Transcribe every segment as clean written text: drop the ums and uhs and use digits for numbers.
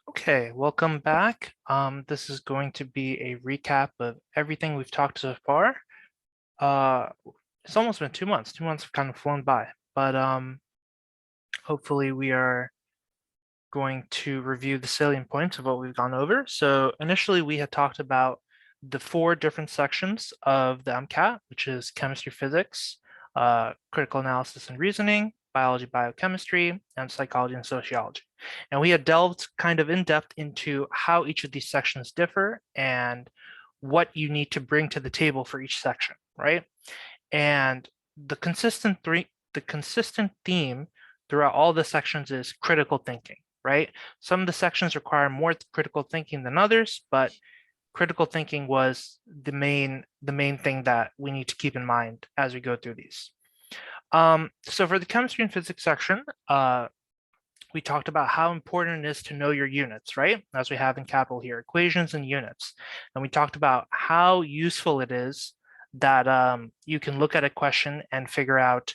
Okay, welcome back. This is going to be a recap of everything we've talked so far. Uh, it's almost been 2 months. 2 months have kind of flown by, but hopefully we are going to review the salient points of what we've gone over. So initially we had talked about the 4 different sections of the MCAT, which is chemistry, physics, critical analysis and reasoning, biology, biochemistry, and psychology and sociology. And we had delved kind of in depth into how each of these sections differ and what you need to bring to the table for each section, right? And the consistent theme throughout all the sections is critical thinking, right? Some of the sections require more critical thinking than others, but critical thinking was the main thing that we need to keep in mind as we go through these. So for the chemistry and physics section, we talked about how important it is to know your units, right? As we have in capital here, equations and units. And we talked about how useful it is that you can look at a question and figure out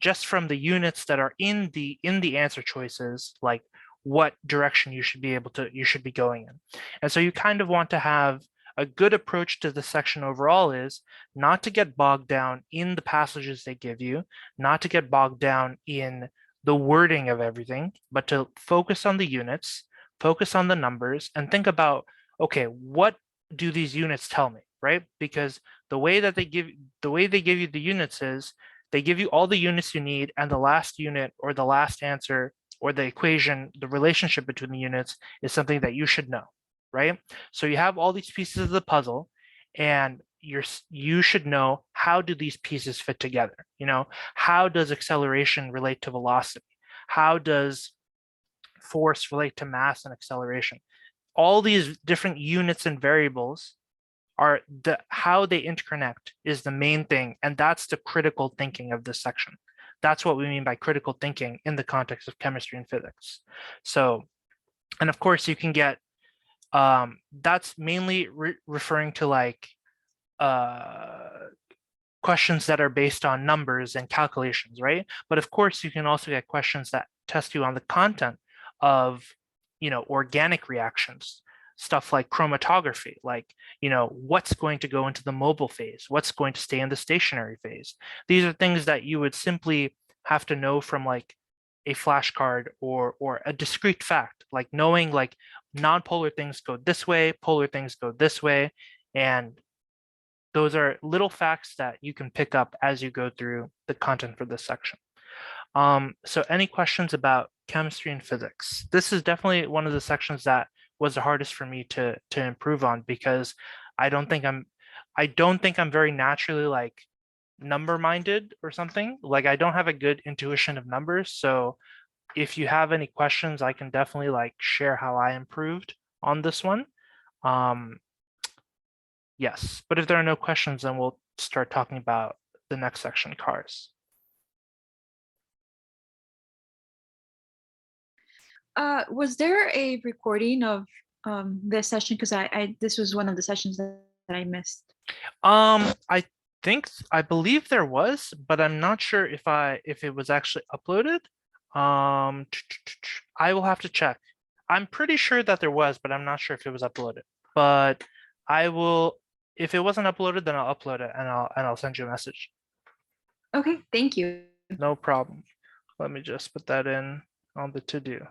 just from the units that are in the answer choices, like what direction you should be going in. And so you kind of want to have a good approach to the section overall is not to get bogged down in the passages they give you, not to get bogged down in the wording of everything, but to focus on the units, focus on the numbers, and think about, okay, what do these units tell me, right? Because the way they give you the units is they give you all the units you need, and the last unit or the last answer or the equation, the relationship between the units is something that you should know, right? So you have all these pieces of the puzzle, and you should know how do these pieces fit together. How does acceleration relate to velocity? How does force relate to mass and acceleration? All these different units and variables are how they interconnect is the main thing, and that's the critical thinking of this section. That's what we mean by critical thinking in the context of chemistry and physics. So, and of course, you can get that's mainly referring to like uh, questions that are based on numbers and calculations, right? But of course, you can also get questions that test you on the content of, organic reactions, stuff like chromatography, like, what's going to go into the mobile phase, what's going to stay in the stationary phase. These are things that you would simply have to know from like a flashcard or a discrete fact, like knowing like non-polar things go this way, polar things go this way, and those are little facts that you can pick up as you go through the content for this section. So any questions about chemistry and physics? This is definitely one of the sections that was the hardest for me to improve on because I don't think I'm very naturally like number minded or something. Like I don't have a good intuition of numbers. So if you have any questions, I can definitely like share how I improved on this one. Um, Yes, but if there are no questions, then we'll start talking about the next section, cars. Was there a recording of this session? Because this was one of the sessions that I missed. I believe there was, but I'm not sure if it was actually uploaded. Um, I will have to check. I'm pretty sure that there was, but I'm not sure if it was uploaded. But I will, if it wasn't uploaded, then I'll upload it and I'll send you a message. Okay, thank you. No problem. Let me just put that in on the to-do.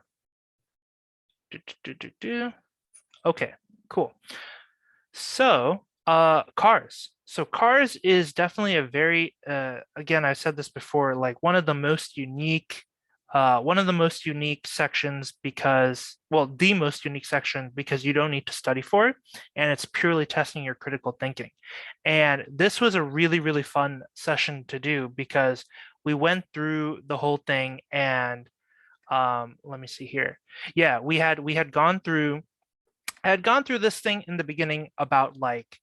Okay, cool. So, cars. So cars is definitely a very, again, I said this before, like one of the most unique sections because, well, the most unique section because you don't need to study for it, and it's purely testing your critical thinking. And this was a really, really fun session to do because we went through the whole thing and let me see here. Yeah, we had gone through I had gone through this thing in the beginning about like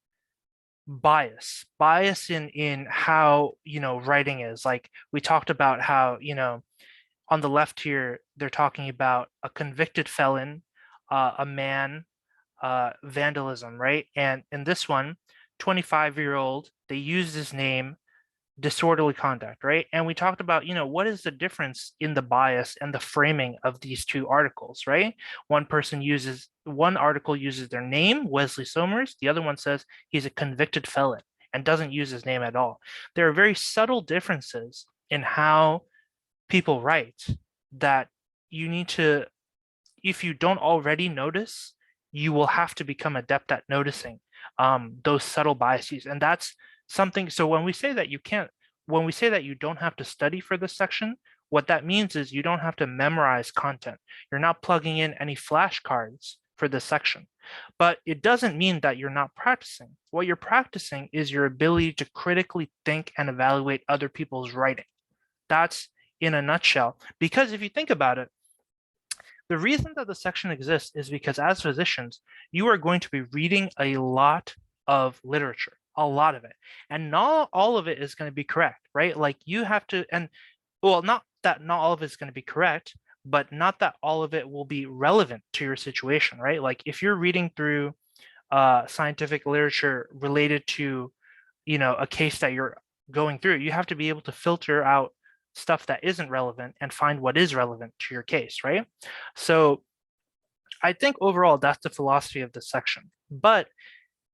bias in how, writing is. Like we talked about how, on the left here, they're talking about a convicted felon, a man, vandalism, right? And in this one, 25-year-old, they used his name disorderly conduct, right? And we talked about, what is the difference in the bias and the framing of these two articles, right? One article uses their name, Wesley Somers. The other one says he's a convicted felon and doesn't use his name at all. There are very subtle differences in how people write that you need to, if you don't already notice, you will have to become adept at noticing those subtle biases. And that's something. So when we say that you don't have to study for this section, what that means is you don't have to memorize content. You're not plugging in any flashcards for this section. But it doesn't mean that you're not practicing. What you're practicing is your ability to critically think and evaluate other people's writing. That's in a nutshell. Because if you think about it, the reason that the section exists is because as physicians, you are going to be reading a lot of literature, a lot of it. And not all of it is going to be correct, right? Like you have to, and well, not that not all of it is going to be correct, but not that all of it will be relevant to your situation, right? Like if you're reading through scientific literature related to, a case that you're going through, you have to be able to filter out stuff that isn't relevant and find what is relevant to your case, right? So I think overall that's the philosophy of this section, but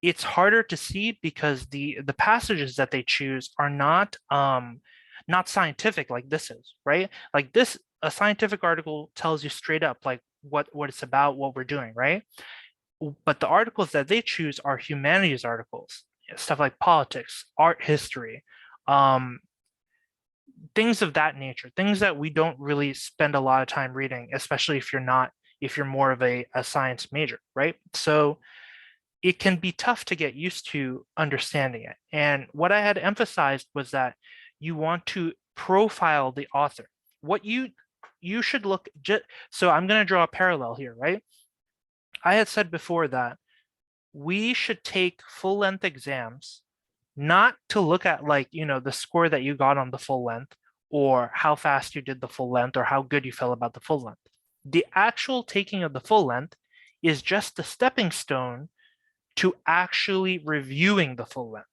it's harder to see because the passages that they choose are not scientific like this is, right? Like this, a scientific article tells you straight up like what it's about, what we're doing, right? But the articles that they choose are humanities articles, stuff like politics, art history, um, things of that nature, things that we don't really spend a lot of time reading, especially if you're more of a science major, right? So it can be tough to get used to understanding it. And what I had emphasized was that you want to profile the author. What you should look just, so I'm going to draw a parallel here, right? I had said before that we should take full length exams not to look at like, the score that you got on the full length or how fast you did the full length or how good you felt about the full length. The actual taking of the full length is just the stepping stone to actually reviewing the full length,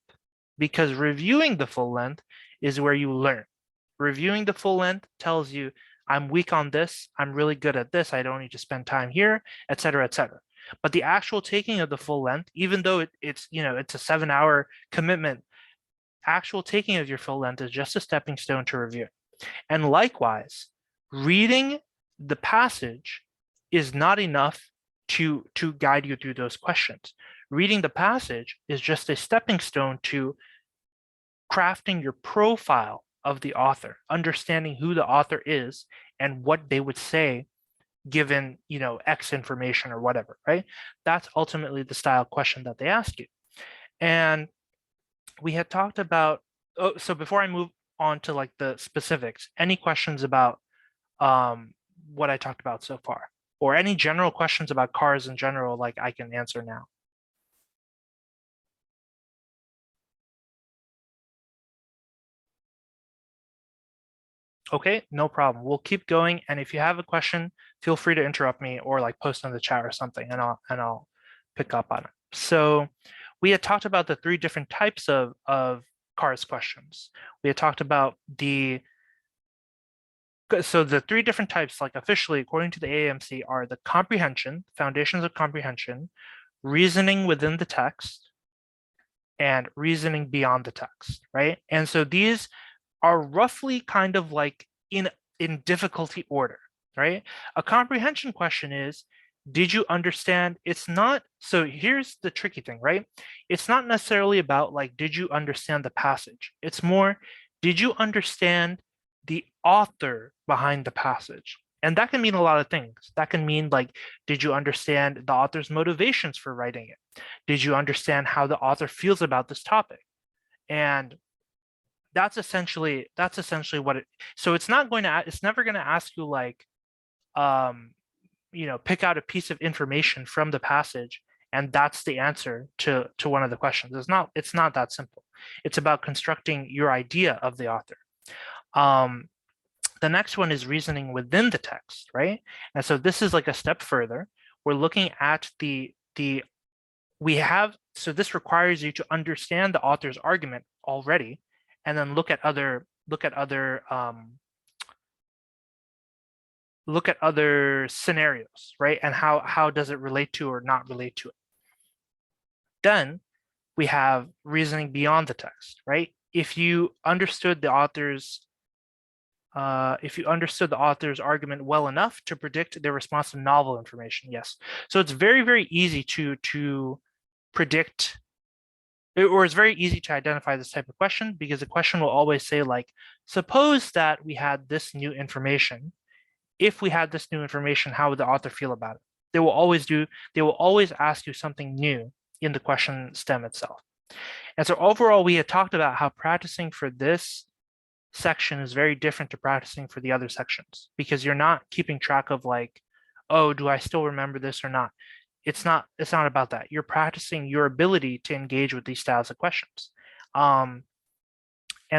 because reviewing the full length is where you learn. Reviewing the full length tells you, I'm weak on this, I'm really good at this, I don't need to spend time here, etc., etc. But the actual taking of the full length, even though it's a 7-hour commitment, actual taking of your full length is just a stepping stone to review. And likewise, reading the passage is not enough to guide you through those questions. Reading the passage is just a stepping stone to crafting your profile of the author, understanding who the author is and what they would say given, X information or whatever, right? That's ultimately the style question that they ask you. And we had talked about, so before I move on to like the specifics, any questions about what I talked about so far, or any general questions about cars in general, like I can answer now. Okay, no problem. We'll keep going. And if you have a question, feel free to interrupt me or like post in the chat or something, and I'll pick up on it. So we had talked about the 3 different types of cars questions. We had talked about the 3 different types, like officially according to the AAMC, are the comprehension, foundations of comprehension, reasoning within the text, and reasoning beyond the text, right? And so these are roughly kind of like in difficulty order, right? A comprehension question is, did you understand? It's not, so here's the tricky thing, right? It's not necessarily about like, did you understand the passage? It's more, did you understand the author behind the passage? And that can mean a lot of things. That can mean like, did you understand the author's motivations for writing it? Did you understand how the author feels about this topic? And that's essentially what it, so it's never going to ask you like pick out a piece of information from the passage and that's the answer to one of the questions. It's not that simple. It's about constructing your idea of the author. The next one is reasoning within the text, right? And so this is like a step further. We're looking at so this requires you to understand the author's argument already, and then look at other scenarios, right? And how does it relate to or not relate to it. Then we have reasoning beyond the text, right? If you understood the author's argument well enough to predict their response to novel information, yes. So it's very, very easy to predict, or it's very easy to identify this type of question, because the question will always say, like, suppose that we had this new information. If we had this new information, how would the author feel about it? They will always ask you something new in the question stem itself. And so overall, we had talked about how practicing for this section is very different to practicing for the other sections, because you're not keeping track of, like, oh, do I still remember this or not? It's not about that. You're practicing your ability to engage with these styles of questions. And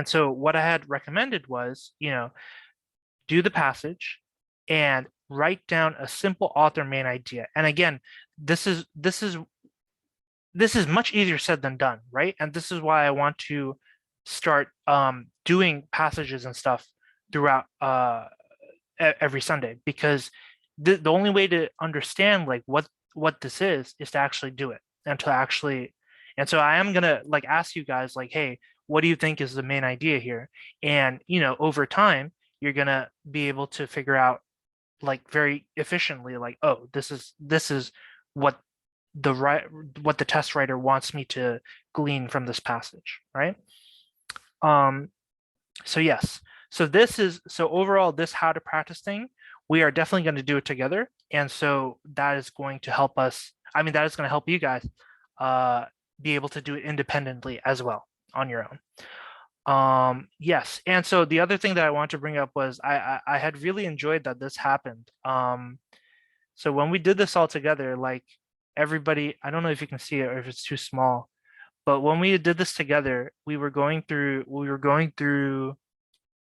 so what I had recommended was, do the passage and write down a simple author main idea. And again, this is much easier said than done, right? And this is why I want to start doing passages and stuff throughout every Sunday, because the only way to understand, like, what this is to actually do it, and so I am gonna, like, ask you guys, like, hey, what do you think is the main idea here? And over time, you're gonna be able to figure out, like, very efficiently, like, oh, this is what the test writer wants me to glean from this passage, right? So yes, so overall, this how to practice thing, we are definitely going to do it together, and so that is going to help us. I mean, that is going to help you guys be able to do it independently as well on your own. Yes, and so the other thing that I want to bring up was I had really enjoyed that this happened. So when we did this all together, like, everybody, I don't know if you can see it or if it's too small, but when we did this together, we were going through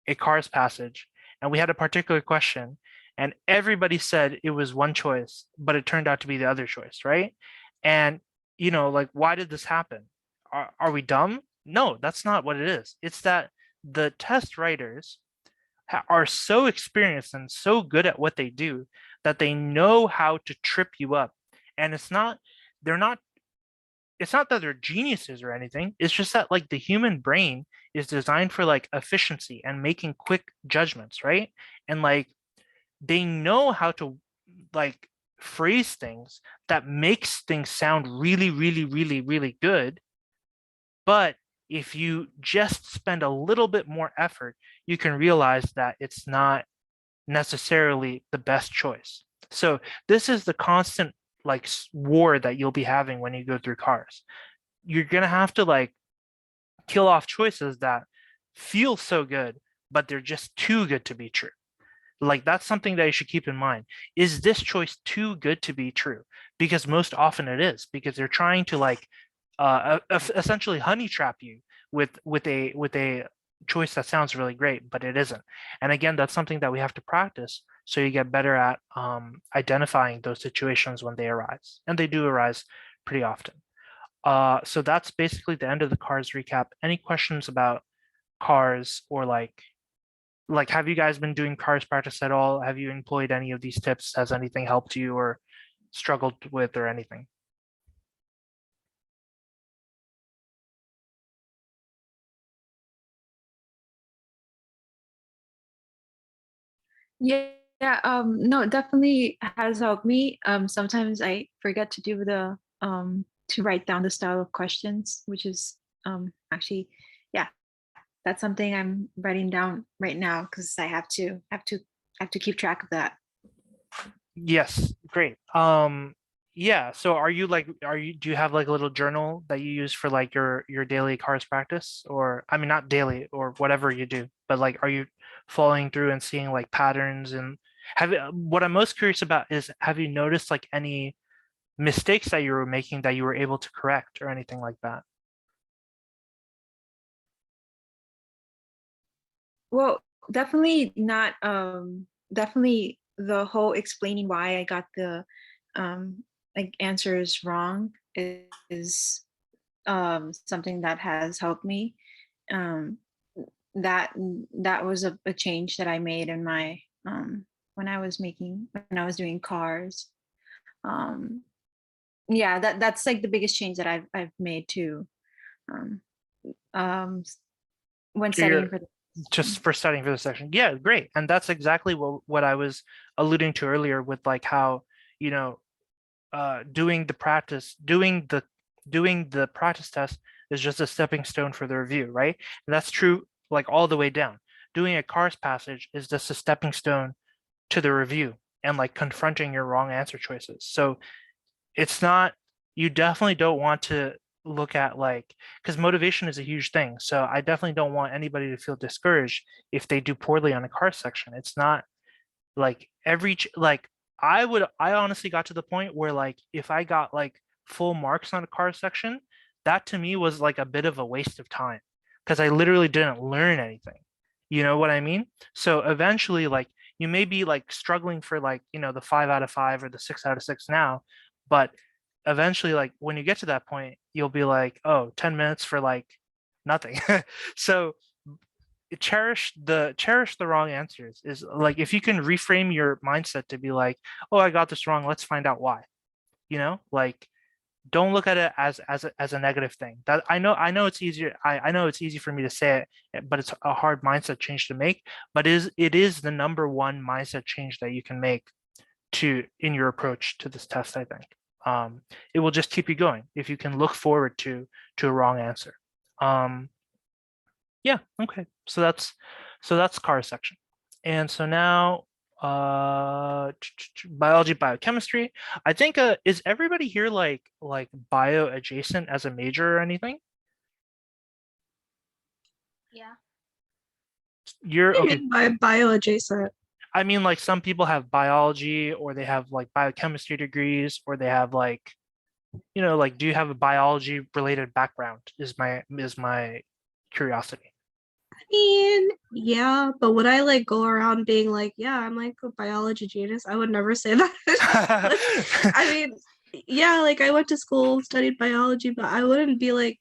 a Cars passage, and we had a particular question, and everybody said it was one choice, but it turned out to be the other choice, right? And like, why did this happen? Are we dumb? No, that's not what it is. It's that the test writers are so experienced and so good at what they do that they know how to trip you up. And they're not it's not that they're geniuses or anything. It's just that, like, the human brain is designed for, like, efficiency and making quick judgments, right? And, like, they know how to, like, phrase things that makes things sound really, really, really, really good. But if you just spend a little bit more effort, you can realize that it's not necessarily the best choice. So this is the constant, like, war that you'll be having when you go through Cars. You're gonna have to, like, kill off choices that feel so good, but they're just too good to be true. Like, that's something that you should keep in mind. Is this choice too good to be true? Because most often it is, because they're trying to, like, essentially honey trap you with a choice that sounds really great, but it isn't. And again, that's something that we have to practice, so you get better at identifying those situations when they arise, and they do arise pretty often. So that's basically the end of the Cars recap. Any questions about Cars, or, like, have you guys been doing Cars practice at all? Have you employed any of these tips? Has anything helped you or struggled with or anything? Yeah, no, it definitely has helped me. Sometimes I forget to do to write down the style of questions, which is actually, yeah, that's something I'm writing down right now because I have to keep track of that. Yes, great. Yeah, so do you have, like, a little journal that you use for, like, your daily Cars practice? Or, I mean, not daily or whatever you do, but, like, are you following through and seeing, like, patterns? And what I'm most curious about is, have you noticed, like, any mistakes that you were making that you were able to correct or anything like that? Well, definitely not. Definitely the whole explaining why I got the like answers wrong is something that has helped me. Um, that that was a change that I made in my when I was doing cars. Um, yeah, that's like the biggest change that I've made too. Um, um, when So you're studying for the just for studying for the section. Yeah, great. And that's exactly what I was alluding to earlier with like how, you know, doing the practice test is just a stepping stone for the review, right? And that's true like all the way down. Doing a cars passage is just a stepping stone to the review and like confronting your wrong answer choices. So it's not, you definitely don't want to look at like, because motivation is a huge thing. So I definitely don't want anybody to feel discouraged if they do poorly on a car section. It's not like like I honestly got to the point where like if I got like full marks on a car section, that to me was like a bit of a waste of time because I literally didn't learn anything. You know what I mean? So eventually, like you may be like struggling for like, the 5 out of 5 or the 6 out of 6 now, but eventually, like when you get to that point, you'll be like, oh, 10 minutes for like nothing. So cherish the wrong answers is like if you can reframe your mindset to be like, oh, I got this wrong, let's find out why. Like don't look at it as a negative thing. That I know it's easier. I know it's easy for me to say it, but it's a hard mindset change to make. But it is the number one mindset change that you can make to in your approach to this test, I think. It will just keep you going if you can look forward to a wrong answer. Um, yeah, okay. So that's car section. And so now biology, biochemistry. I think is everybody here like bio adjacent as a major or anything? Yeah. You're What do you okay. mean by bio adjacent? I mean like some people have biology or they have like biochemistry degrees or they have like like do you have a biology related background is my curiosity. I mean, yeah, but would I like go around being like, yeah, I'm like a biology genius? I would never say that. I mean, yeah, like I went to school, studied biology, but I wouldn't be like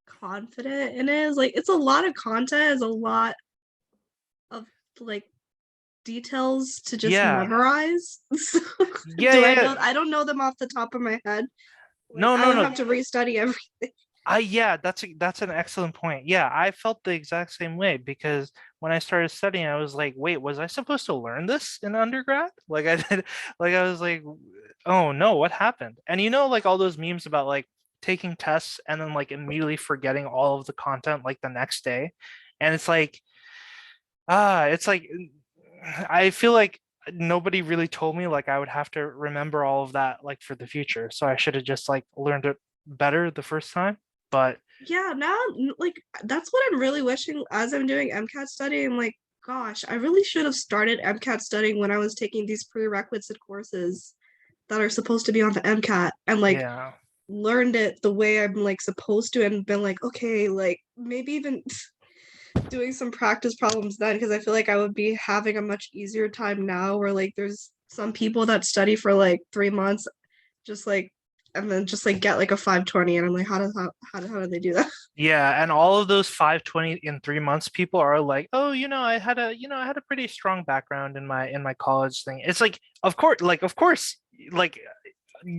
confident in it. It's like it's a lot of content, it's a lot of like details to just Yeah. memorize. So, Yeah, do yeah, I yeah. know? I don't know them off the top of my head. Like No, I no, would no. have to restudy everything. Yeah, that's an excellent point. Yeah, I felt the exact same way because when I started studying, I was like, wait, was I supposed to learn this in undergrad? Like I did, like I was like, oh no, what happened? And like all those memes about like taking tests and then like immediately forgetting all of the content like the next day. And it's like I feel like nobody really told me like I would have to remember all of that like for the future. So I should have just like learned it better the first time. But Yeah, now like that's what I'm really wishing as I'm doing MCAT study. I'm like, gosh, I really should have started MCAT studying when I was taking these prerequisite courses that are supposed to be on the MCAT and like yeah. learned it the way I'm like supposed to and been like, okay, like maybe even doing some practice problems then because I feel like I would be having a much easier time now where like there's some people that study for like 3 months just like and then just like get like a 520 and I'm like how do they do that? Yeah, and all of those 520 in 3 months people are like, oh, I had a pretty strong background in my college thing. It's like, of course, like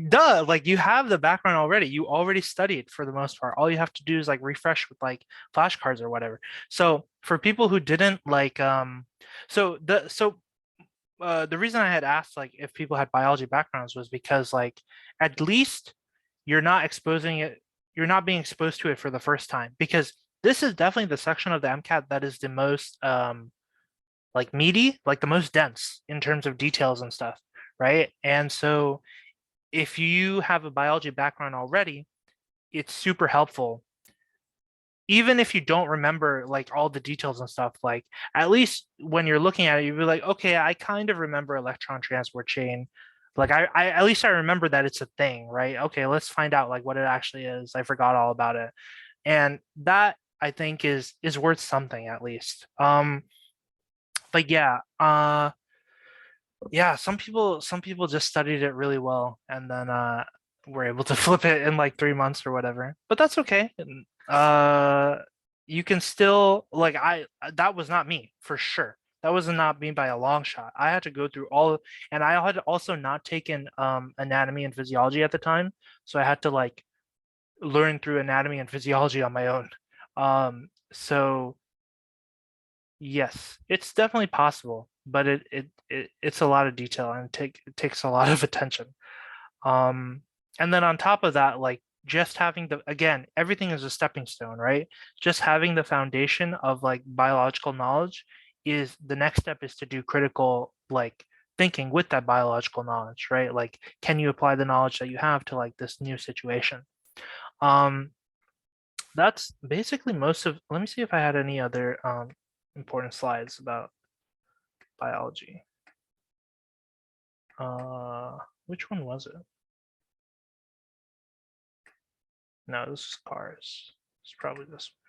duh, like you have the background already. You already studied for the most part. All you have to do is like refresh with like flashcards or whatever. So for people who didn't like the reason I had asked like if people had biology backgrounds was because like at least you're not exposing it, you're not being exposed to it for the first time because this is definitely the section of the MCAT that is the most like meaty, like the most dense in terms of details and stuff, right? And so if you have a biology background already, it's super helpful. Even if you don't remember like all the details and stuff, like at least when you're looking at it, you'll be like, okay, I kind of remember electron transport chain. Like I at least I remember that it's a thing, right? Okay, let's find out like what it actually is. I forgot all about it. And that I think is worth something at least. But yeah, some people just studied it really well and then were able to flip it in like 3 months or whatever. But that's okay. And, you can still like that was not me for sure. That was not me by a long shot. I had to go through and I had also not taken anatomy and physiology at the time, so I had to like learn through anatomy and physiology on my own. So yes, it's definitely possible, but it's a lot of detail and it takes a lot of attention. And then on top of that, like just having again, everything is a stepping stone, right? Just having the foundation of like biological knowledge is the next step is to do critical like thinking with that biological knowledge, right? Like, can you apply the knowledge that you have to like this new situation? That's basically most of, let me see if I had any other important slides about biology. Which one was it? No, this is cars. It's probably this one.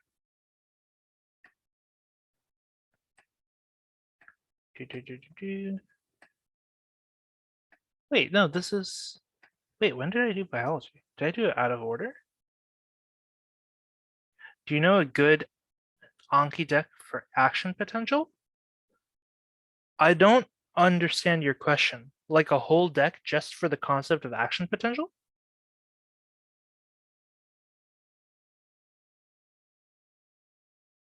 Wait, no, this is, wait, when did I do biology? Did I do it out of order? Do you know a good Anki deck for action potential? I don't understand your question. Like a whole deck just for the concept of action potential?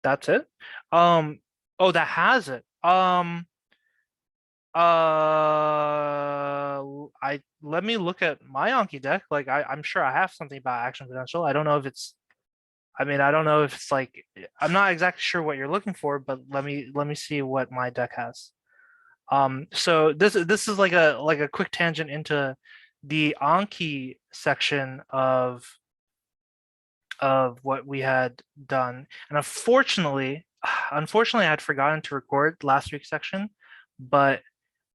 That's it? Oh, that has it. Let me look at my Anki deck. Like I'm sure I have something about action potential. I don't know if it's, I mean, I don't know if it's like, I'm not exactly sure what you're looking for, but let me see what my deck has. So this is like a quick tangent into the Anki section of what we had done. And unfortunately I had forgotten to record last week's section, but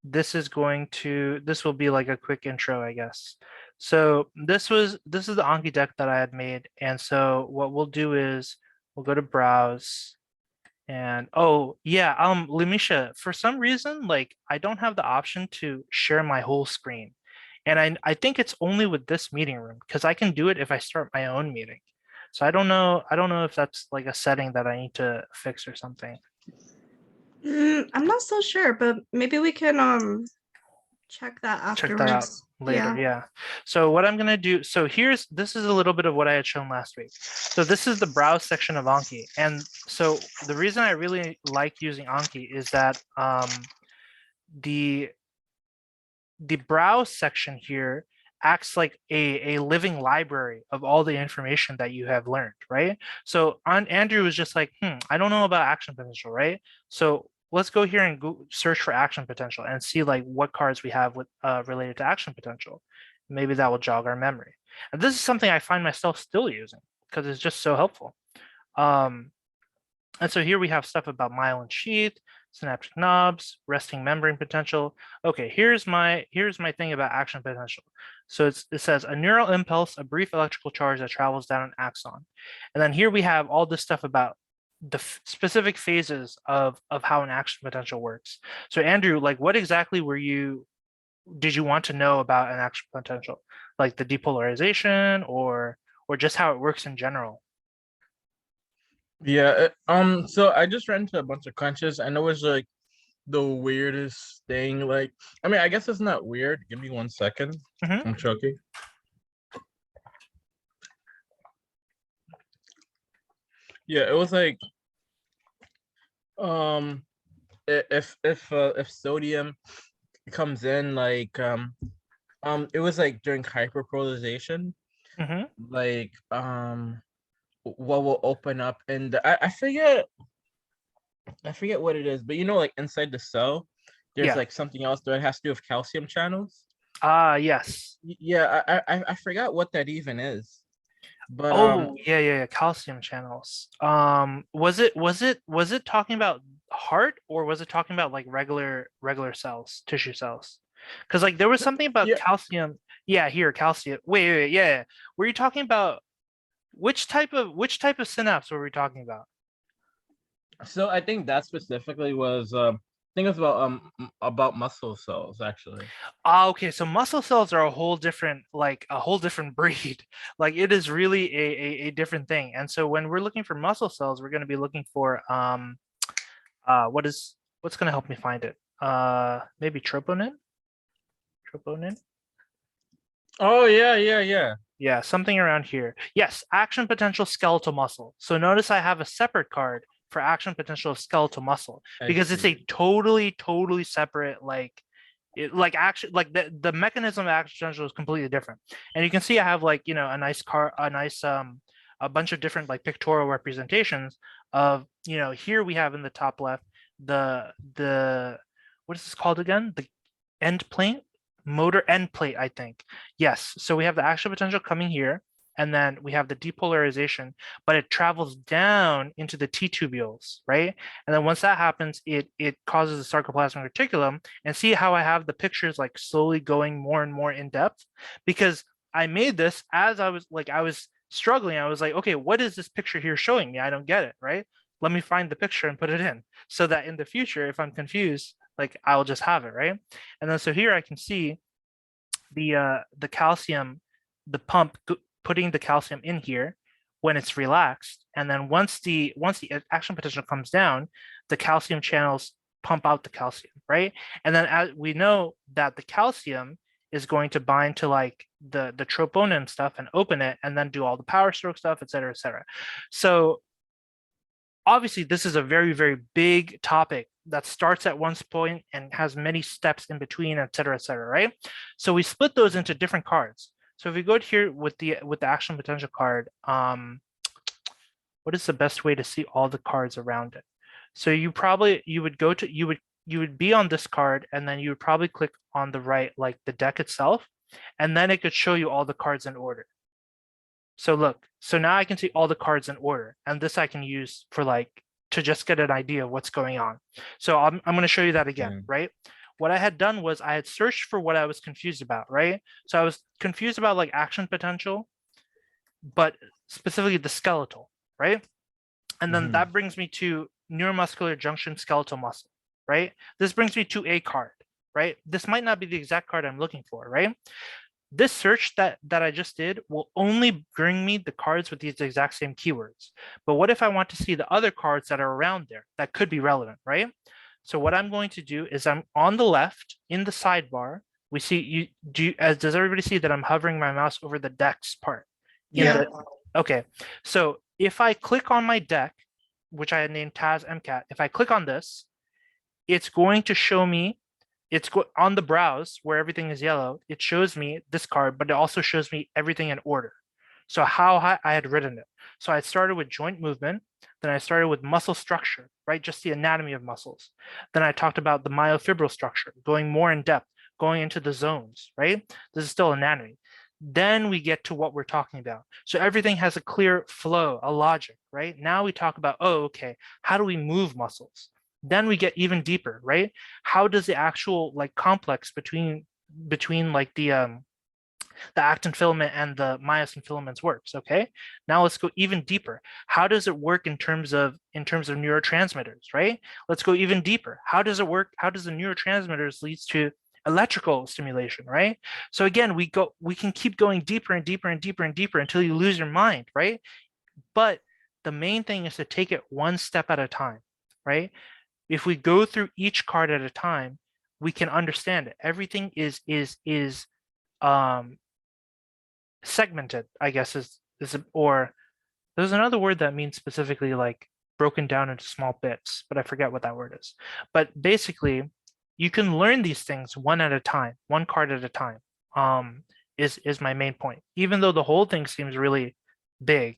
this will be like a quick intro, I guess. So this is the Anki deck that I had made. And so what we'll do is we'll go to browse and oh yeah, Lemisha, for some reason, like I don't have the option to share my whole screen. And I think it's only with this meeting room because I can do it if I start my own meeting. So I don't know if that's like a setting that I need to fix or something. I'm not so sure, but maybe we can check that Check that out afterwards. later. Yeah. So what I'm gonna do, so this is a little bit of what I had shown last week. So this is the browse section of Anki. And so the reason I really like using Anki is that the browse section here acts like a living library of all the information that you have learned, right? So Andrew was just like, I don't know about action potential, right? So let's go here and go search for action potential and see like what cards we have with related to action potential. Maybe that will jog our memory. And this is something I find myself still using because it's just so helpful. And so here we have stuff about myelin sheath, synaptic knobs, resting membrane potential. Okay, here's my thing about action potential. So it says a neural impulse, a brief electrical charge that travels down an axon. And then here we have all this stuff about the specific phases of how an action potential works. So Andrew, like what exactly did you want to know about an action potential? Like the depolarization or just how it works in general? Yeah, so I just ran into a bunch of crunches and it was like the weirdest thing. Like, I mean, I guess it's not weird. Give me 1 second. I'm choking. Yeah, it was like, if sodium comes in, like, it was like during hyperpolarization, like, what will open up, and I forget what it is, but you know, like inside the cell there's Yeah. like something else that has to do with calcium channels. Yes. Yeah, I forgot what that even is, but Oh, yeah, calcium channels. Was it talking about heart or was it talking about like regular cells, tissue cells? Because like there was something about yeah. calcium. Yeah, here, calcium. Wait, yeah. Were you talking about which type of synapse were we talking about? So I think that specifically was think it's about muscle cells actually. Okay, so muscle cells are a whole different, like a whole different breed. Like it is really a different thing. And so when we're looking for muscle cells, we're going to be looking for what's going to help me find it? Maybe troponin? Troponin? Oh yeah. Yeah, something around here. Yes, action potential skeletal muscle. So notice I have a separate card for action potential of skeletal muscle I because it's a see. totally separate like action, like the mechanism of action potential is completely different. And you can see I have like, you know, a bunch of different like pictorial representations of, you know, here we have in the top left the what is this called again? The end plate, motor end plate, I think. Yes. So we have the action potential coming here, and then we have the depolarization, but it travels down into the T tubules, right? And then once that happens, it causes the sarcoplasmic reticulum. And see how I have the pictures like slowly going more and more in depth, because I made this as I was struggling. I was like, okay, what is this picture here showing me? I don't get it, right? Let me find the picture and put it in so that in the future, if I'm confused, like I'll just have it, right? And then so here I can see the calcium, the pump putting the calcium in here when it's relaxed, and then once the action potential comes down, the calcium channels pump out the calcium, right? And then as we know that the calcium is going to bind to like the troponin stuff and open it, and then do all the power stroke stuff, et cetera, et cetera. So obviously this is a very big topic that starts at one point and has many steps in between, et cetera, right? So we split those into different cards. So if we go here with the action potential card, what is the best way to see all the cards around it? So you would be on this card, and then you would probably click on the right, like the deck itself, and then it could show you all the cards in order. So look, so now I can see all the cards in order, and this I can use for like to just get an idea of what's going on. So I'm going to show you that again, right? What I had done was I had searched for what I was confused about, right? So I was confused about like action potential, but specifically the skeletal, right? And then that brings me to neuromuscular junction skeletal muscle, right? This brings me to a card, right? This might not be the exact card I'm looking for, right? This search that I just did will only bring me the cards with these exact same keywords. But what if I want to see the other cards that are around there that could be relevant, right? So what I'm going to do is I'm on the left in the sidebar. We see does everybody see that I'm hovering my mouse over the decks part? Yeah. Okay. So if I click on my deck, which I had named TAS MCAT, if I click on this, it's going to show me, on the browse where everything is yellow, it shows me this card, but it also shows me everything in order. So how I had written it. So I started with joint movement, then I started with muscle structure, right? Just the anatomy of muscles. Then I talked about the myofibril structure, going more in depth, going into the zones, right? This is still anatomy. Then we get to what we're talking about. So everything has a clear flow, a logic, right? Now we talk about, oh, okay, how do we move muscles? Then we get even deeper, right? How does the actual like complex between like the actin filament and the myosin filaments works? Okay, now let's go even deeper. How does it work in terms of neurotransmitters, right? Let's go even deeper. How does it work? How does the neurotransmitters leads to electrical stimulation, right? So again, we can keep going deeper and deeper and deeper and deeper until you lose your mind, right? But the main thing is to take it one step at a time, right? If we go through each card at a time, we can understand it. Everything is segmented, I guess or there's another word that means specifically like broken down into small bits, but I forget what that word is. But basically, you can learn these things one at a time, one card at a time. Is my main point. Even though the whole thing seems really big,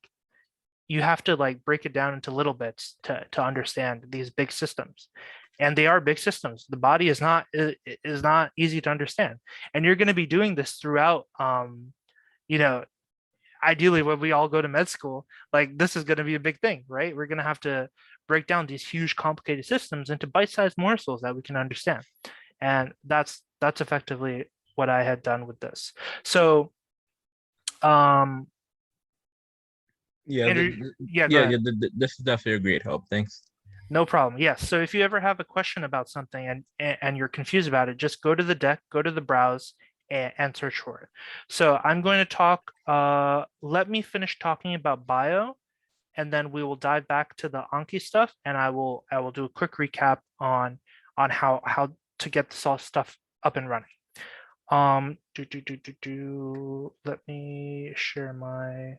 you have to like break it down into little bits to understand these big systems. And they are big systems. The body is not easy to understand. And you're going to be doing this throughout you know, ideally when we all go to med school, like this is going to be a big thing, right? We're going to have to break down these huge complicated systems into bite-sized morsels that we can understand. And that's effectively what I had done with this. So yeah, Andrew, this is definitely a great help. Thanks. No problem. Yes. So if you ever have a question about something and you're confused about it, just go to the deck, go to the browse, and search for it. So I'm going to talk. Let me finish talking about bio, and then we will dive back to the Anki stuff, and I will do a quick recap on how to get this all stuff up and running. Let me share my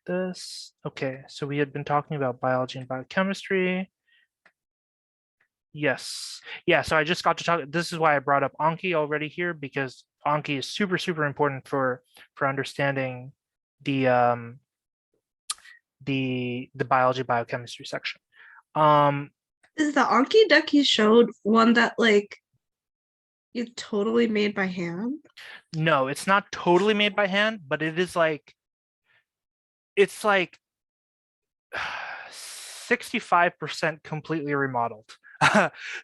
this. Okay, so we had been talking about biology and biochemistry. Yes. Yeah, so I just got to talk. This is why I brought up Anki already here, because Anki is super, super important for understanding the the biology biochemistry section. Is the Anki deck you showed one that like you totally made by hand? No, it's not totally made by hand, but it is like it's like 65% completely remodeled.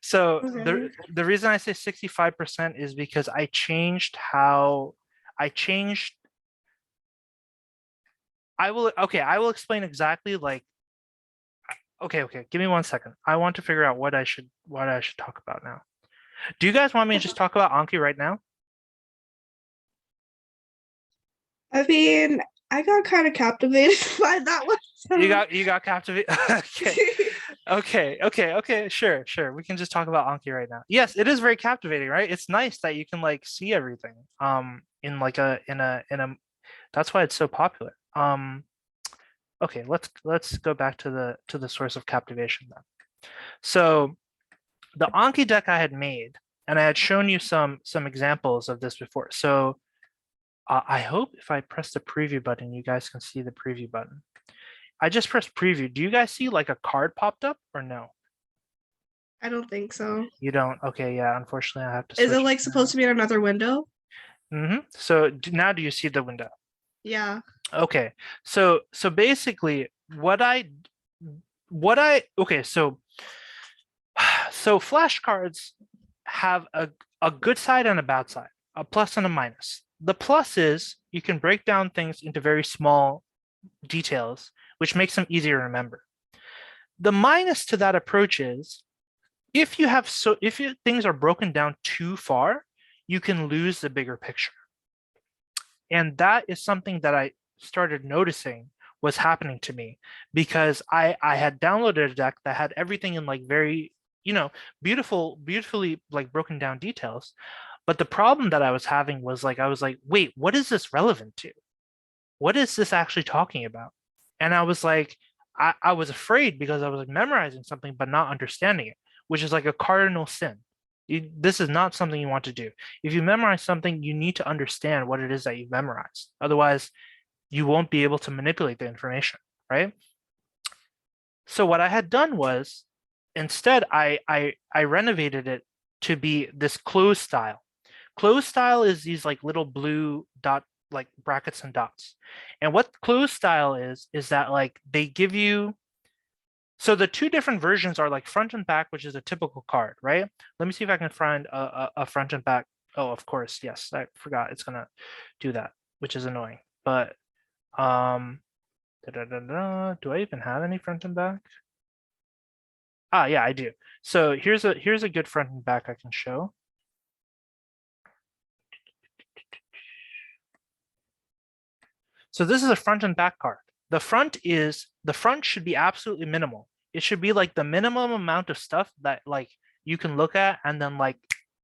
So Okay. the reason I say 65% is because I changed how I changed. I will explain exactly like okay, give me 1 second. I want to figure out what I should talk about now. Do you guys want me to just talk about Anki right now? I mean, I got kind of captivated by that one. So. You got captivated. Okay. Sure. We can just talk about Anki right now. Yes, it is very captivating, right? It's nice that you can like see everything in like in a that's why it's so popular. Okay, let's go back to the source of captivation then. So the Anki deck I had made, and I had shown you some examples of this before. So I hope if I press the preview button, you guys can see the preview button. I just pressed preview. Do you guys see like a card popped up or no? I don't think so. You don't? Okay, yeah, unfortunately I have to Is it switch like supposed to be in another window? So now do you see the window? Yeah. Okay. So basically okay, so flashcards have a good side and a bad side, a plus and a minus. The plus is you can break down things into very small details, which makes them easier to remember. The minus to that approach is if things are broken down too far, you can lose the bigger picture. And that is something that I started noticing was happening to me, because I had downloaded a deck that had everything in like very, beautifully like broken down details. But the problem that I was having was like, I was like, wait, what is this relevant to? What is this actually talking about? And I was like, I was afraid because I was like memorizing something but not understanding it, which is like a cardinal sin. This is not something you want to do. If you memorize something, you need to understand what it is that you've memorized. Otherwise, you won't be able to manipulate the information, right? So what I had done was, instead, I renovated it to be this closed style. Closed style is these like little blue dot like brackets and dots. And what closed style is that like they give you, so the two different versions are like front and back, which is a typical card, right? Let me see if I can find a front and back. Oh, of course, yes, I forgot it's gonna do that, which is annoying. But do I even have any front and back? Ah, yeah, I do. So here's a good front and back I can show. So this is a front and back card. The front should be absolutely minimal. It should be like the minimum amount of stuff that like you can look at and then like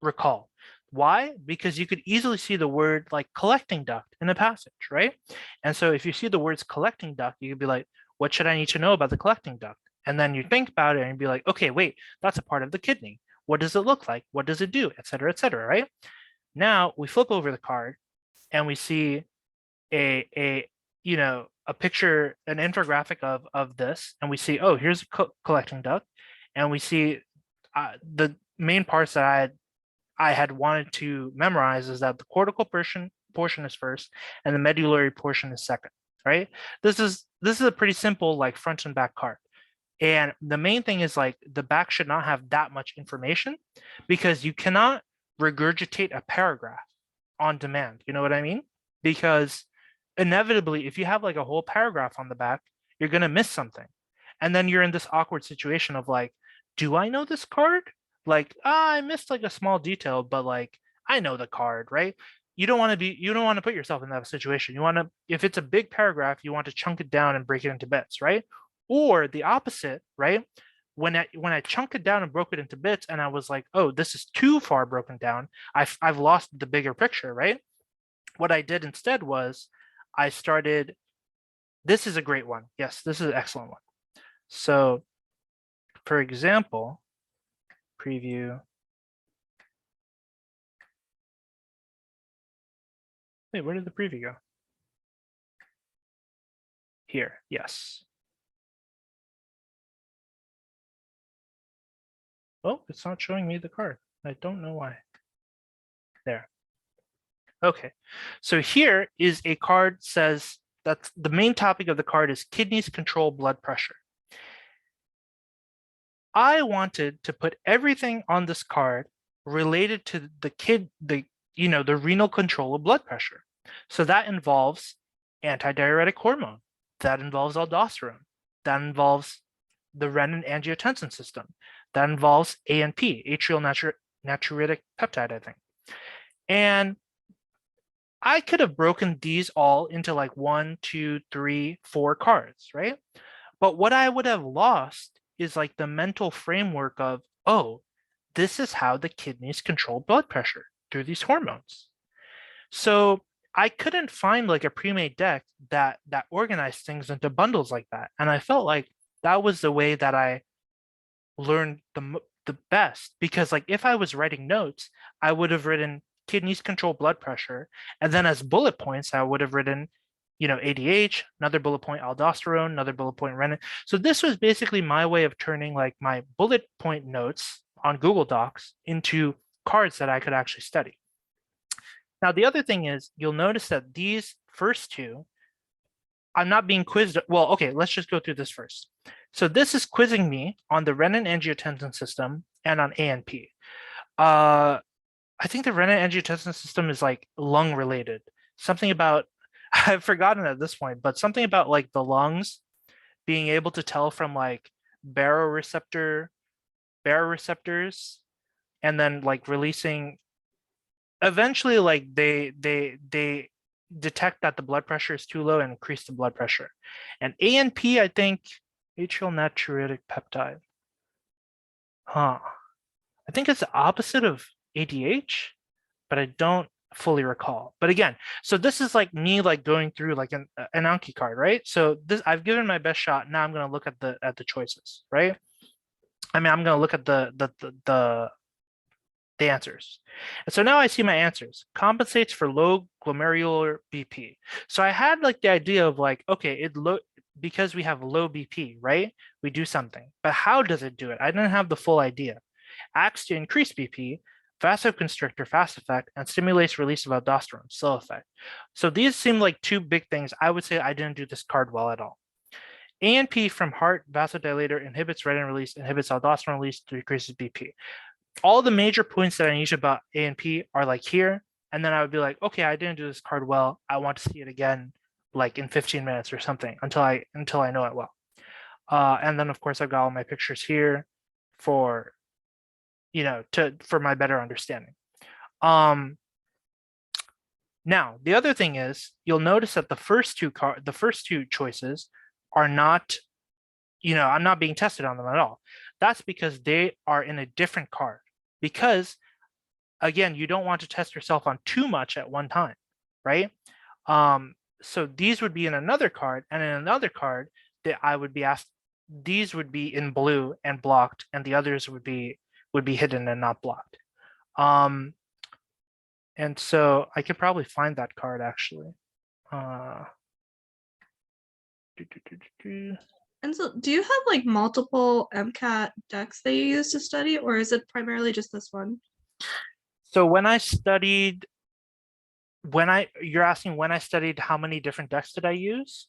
recall. Why? Because you could easily see the word like collecting duct in a passage, right? And so if you see the words collecting duct, you could be like, what should I need to know about the collecting duct? And then you think about it and be like, okay, wait, that's a part of the kidney. What does it look like? What does it do? Et cetera, right? Now we flip over the card and we see a a picture, an infographic of this, and we see, oh, here's a collecting duct, and we see the main parts that I had wanted to memorize is that the cortical portion is first and the medullary portion is second, right? This is a pretty simple like front and back card. And the main thing is like the back should not have that much information, because you cannot regurgitate a paragraph on demand. You know what I mean? Because inevitably, if you have like a whole paragraph on the back, you're going to miss something. And then you're in this awkward situation of like, do I know this card? Like, I missed like a small detail, but like, I know the card, right? You don't want to put yourself in that situation. You want to, if it's a big paragraph, you want to chunk it down and break it into bits, right? Or the opposite, right? When I chunked it down and broke it into bits, and I was like, oh, this is too far broken down. I've lost the bigger picture, right? What I did instead was I started. This is a great one. Yes, this is an excellent one. So, for example, preview. Wait, where did the preview go? Here, yes. Oh, it's not showing me the card. I don't know why. There. Okay, so here is a card says that's the main topic of the card is kidneys control blood pressure. I wanted to put everything on this card related to the renal control of blood pressure. So that involves antidiuretic hormone, that involves aldosterone, that involves the renin-angiotensin system, that involves ANP, atrial natriuretic peptide, I think. And I could have broken these all into like 1, 2, 3, 4 cards, right? But what I would have lost is like the mental framework of, oh, this is how the kidneys control blood pressure through these hormones. So I couldn't find like a pre-made deck that organized things into bundles like that. And I felt like that was the way that I learned the best, because like if I was writing notes, I would have written kidneys control blood pressure, and then as bullet points, I would have written, ADH, another bullet point aldosterone, another bullet point renin. So this was basically my way of turning like my bullet point notes on Google Docs into cards that I could actually study. Now, the other thing is you'll notice that these first two, I'm not being quizzed. Well, okay, let's just go through this first. So this is quizzing me on the renin-angiotensin system and on ANP. I think the renin-angiotensin system is like lung related. Something about, I've forgotten at this point, but something about like the lungs being able to tell from like baroreceptors and then like releasing, eventually like they detect that the blood pressure is too low and increase the blood pressure. And ANP, I think, atrial natriuretic peptide. I think it's the opposite of ADH, but I don't fully recall. But again, so this is like me like going through like an Anki card, right? So this, I've given my best shot. Now I'm going to look at the choices, right? I mean, I'm going to look at the answers. And so now I see my answers. Compensates for low glomerular BP. So I had like the idea of like, okay, because we have low BP, right? We do something, but how does it do it? I didn't have the full idea. Acts to increase BP, vasoconstrictor, fast effect, and stimulates release of aldosterone, slow effect. So these seem like two big things. I would say I didn't do this card well at all. ANP from heart vasodilator inhibits renin release, inhibits aldosterone release, decreases BP. All the major points that I need about ANP are like here. And then I would be like, okay, I didn't do this card well. I want to see it again, like in 15 minutes or something until I know it well. And then of course I've got all my pictures here for, for my better understanding. Now the other thing is you'll notice that the first two choices are not, I'm not being tested on them at all. That's because they are in a different card. Because again, you don't want to test yourself on too much at one time, right? So these would be in another card, and in another card that I would be asked, these would be in blue and blocked, and the others would be hidden and not blocked. And so I could probably find that card actually. And so do you have like multiple MCAT decks that you use to study, or is it primarily just this one? So when I studied, you're asking when I studied, how many different decks did I use?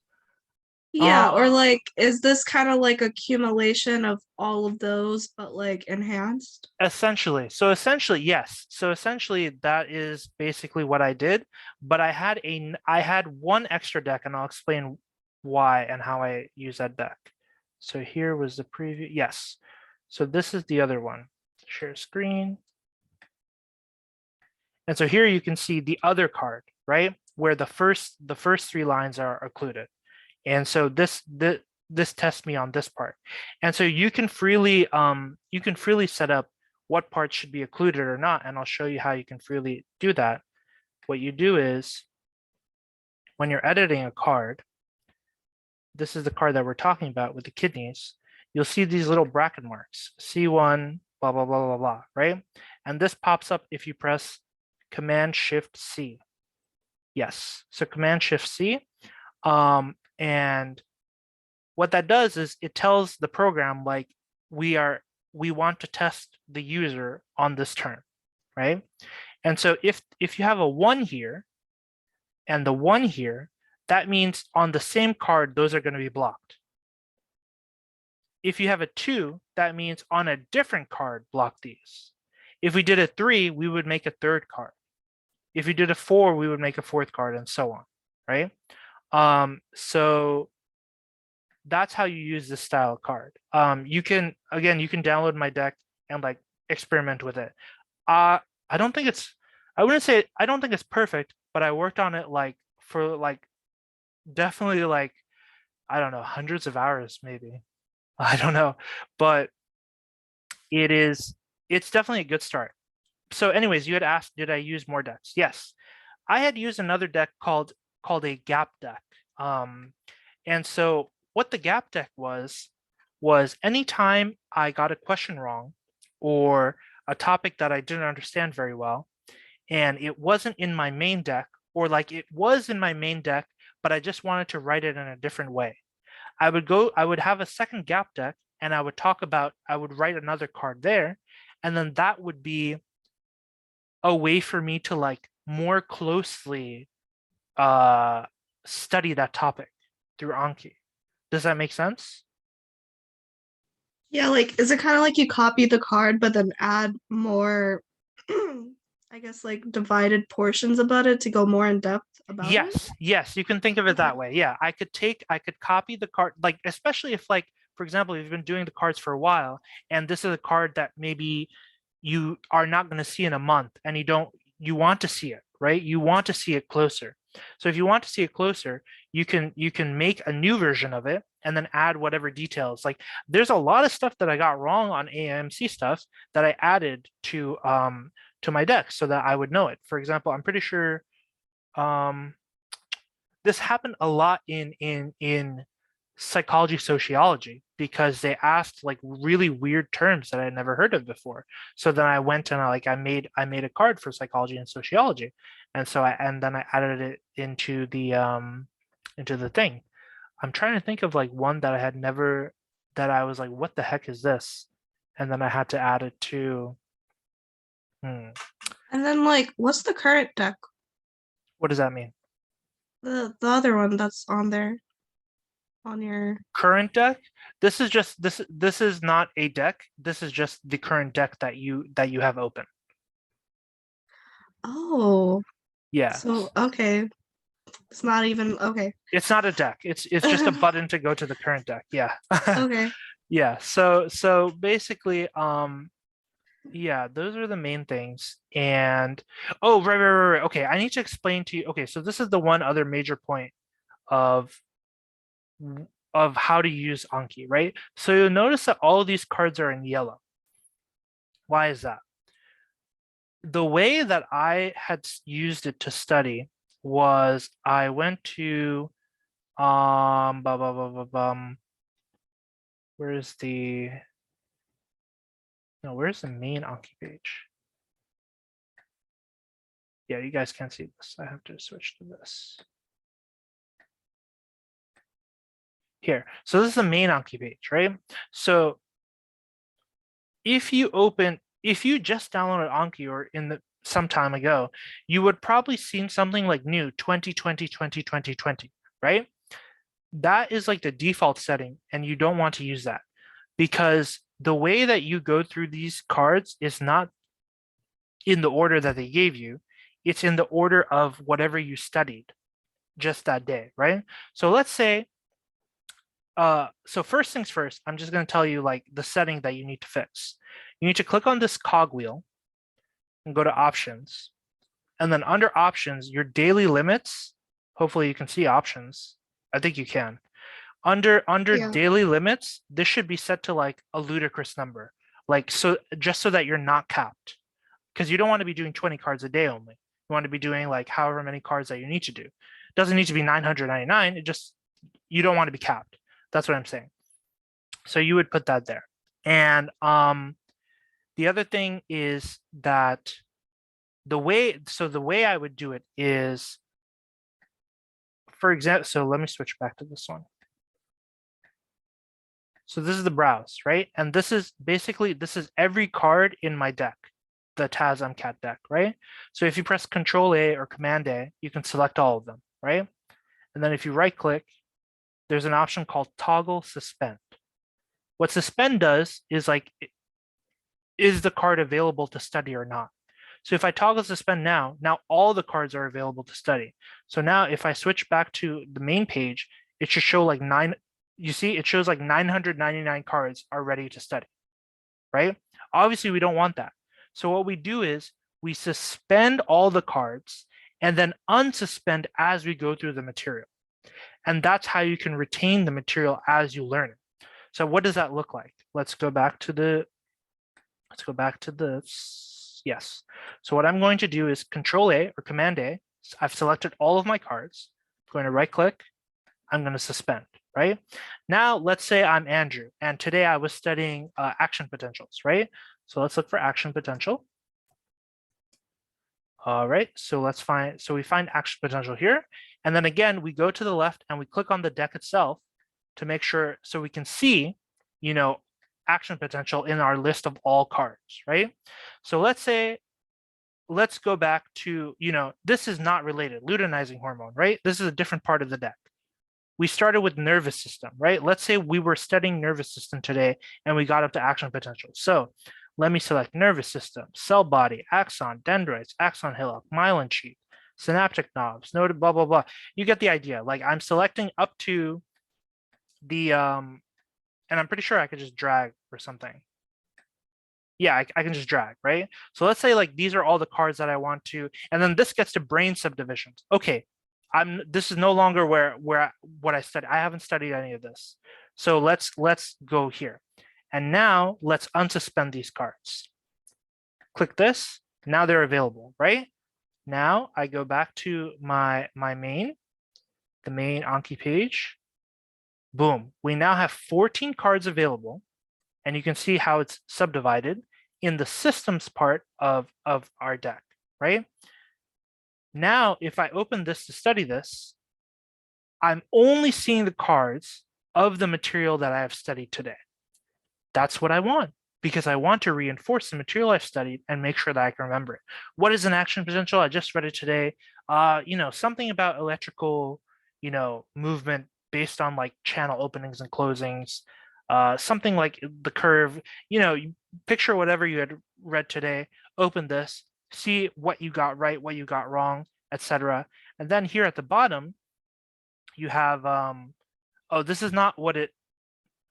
Yeah, or like, is this kind of like accumulation of all of those, but like enhanced? Essentially. So essentially, yes. So essentially that is basically what I did, but I had one extra deck, and I'll explain why and how I use that deck. So here was the preview. Yes. So this is the other one. Share screen. And so here you can see the other card, right? Where the first 3 lines are occluded. And so this tests me on this part. And so you can freely set up what parts should be occluded or not. And I'll show you how you can freely do that. What you do is when you're editing a card, this is the card that we're talking about with the kidneys, you'll see these little bracket marks, C1, blah, blah, blah, blah, blah, right? And this pops up if you press Command Shift C. Yes, so Command Shift C. And what that does is it tells the program like we want to test the user on this term, right? And so if you have a 1 here and the 1 here, that means on the same card, those are going to be blocked. If you have a 2, that means on a different card, block these. If we did a 3, we would make a 3rd card. If you did a 4, we would make a 4th card, and so on, right? So that's how you use this style of card. You can download my deck and like experiment with it. I don't think it's perfect, but I worked on it like for like definitely like, I don't know, hundreds of hours maybe. I don't know, but it's definitely a good start. So anyways, you had asked, did I use more decks? Yes, I had used another deck called a gap deck. And so what the gap deck was anytime I got a question wrong or a topic that I didn't understand very well, and it wasn't in my main deck, or like it was in my main deck, but I just wanted to write it in a different way, I would have a second gap deck and I would write another card there. And then that would be a way for me to like more closely study that topic through Anki. Does that make sense? Yeah, like is it kind of like you copy the card but then add more I guess like divided portions about it to go more in depth about it? Yes, you can think of it that way. Yeah, I could copy the card, like especially if like, for example, you've been doing the cards for a while and this is a card that maybe you are not going to see in a month and you want to see it, right? You want to see it closer. So if you want to see it closer, you can make a new version of it and then add whatever details. Like there's a lot of stuff that I got wrong on AMC stuff that I added to my deck so that I would know it. For example, I'm pretty sure this happened a lot in psychology sociology because they asked like really weird terms that I had never heard of before. So then I went and I made a card for psychology and sociology, and so then I added it into the thing. I'm trying to think of like one that I had never, that I was like, what the heck is this? And then I had to add it to. And then like, what's the current deck? What does that mean? The other one that's on there. On your current deck. This is not a deck. This is just the current deck that you have open. Oh. Yeah. So okay. It's not even okay. It's not a deck. It's just a button to go to the current deck. Yeah. Okay. Yeah. So basically, yeah, those are the main things. And oh, right. Okay, I need to explain to you. Okay, so this is the one other major point of how to use Anki, right? So you'll notice that all of these cards are in yellow. Why is that? The way that I had used it to study was I went to where's the main Anki page? Yeah, you guys can't see this. I have to switch to this. Here. So this is the main Anki page, right? So if you just downloaded Anki or some time ago, you would probably seen something like new 2020, 2020, right? That is like the default setting, and you don't want to use that because the way that you go through these cards is not in the order that they gave you. It's in the order of whatever you studied just that day, right? So let's say So first things first, I'm just going to tell you like the setting that you need to fix. You need to click on this cogwheel and go to options. And then under options, your daily limits, hopefully you can see options. I think you can. Under Yeah. daily limits, this should be set to like a ludicrous number. Like so just so that you're not capped. Because you don't want to be doing 20 cards a day only. You want to be doing like however many cards that you need to do. It doesn't need to be 999. It just you don't want to be capped. That's what I'm saying. So you would put that there. And the other thing is that the way I would do it is, for example, so let me switch back to this one. So this is the browse, right? And this is basically, this is every card in my deck, the TAS MCAT deck, right? So if you press Control A or Command A, you can select all of them, right? And then if you right click, there's an option called Toggle Suspend. What suspend does is like, is the card available to study or not? So if I toggle suspend now all the cards are available to study. So now if I switch back to the main page, it should show like you see, it shows like 999 cards are ready to study, right? Obviously, we don't want that. So what we do is we suspend all the cards and then unsuspend as we go through the material. And that's how you can retain the material as you learn it. So what does that look like? Let's go back to this. Yes. So what I'm going to do is Control A or Command A. I've selected all of my cards. I'm going to right click. I'm going to suspend, right? Now, let's say I'm Andrew, and today I was studying action potentials, right? So let's look for action potential. All right, so we find action potential here. And then again, we go to the left and we click on the deck itself to make sure, so we can see, you know, action potential in our list of all cards, right? So let's go back to, you know, this is not related, luteinizing hormone, right? This is a different part of the deck. We started with nervous system, right? Let's say we were studying nervous system today and we got up to action potential. So let me select nervous system, cell body, axon, dendrites, axon hillock, myelin sheath, synaptic knobs, node, blah, blah, blah. You get the idea. Like I'm selecting up to the, and I'm pretty sure I could just drag or something. Yeah, I can just drag, right? So let's say like these are all the cards that I want to, and then this gets to brain subdivisions. Okay, this is no longer what I studied. I haven't studied any of this. So let's go here. And now let's unsuspend these cards. Click this. Now they're available, right? Now I go back to the main Anki page. Boom. We now have 14 cards available, and you can see how it's subdivided in the systems part of our deck, right? Now, if I open this to study this, I'm only seeing the cards of the material that I have studied today. That's what I want, because I want to reinforce the material I've studied and make sure that I can remember it. What is an action potential? I just read it today. You know, something about electrical, you know, movement based on like channel openings and closings, something like the curve. You know, you picture whatever you had read today, open this, see what you got right, what you got wrong, etc. And then here at the bottom, you have, oh, this is not what it,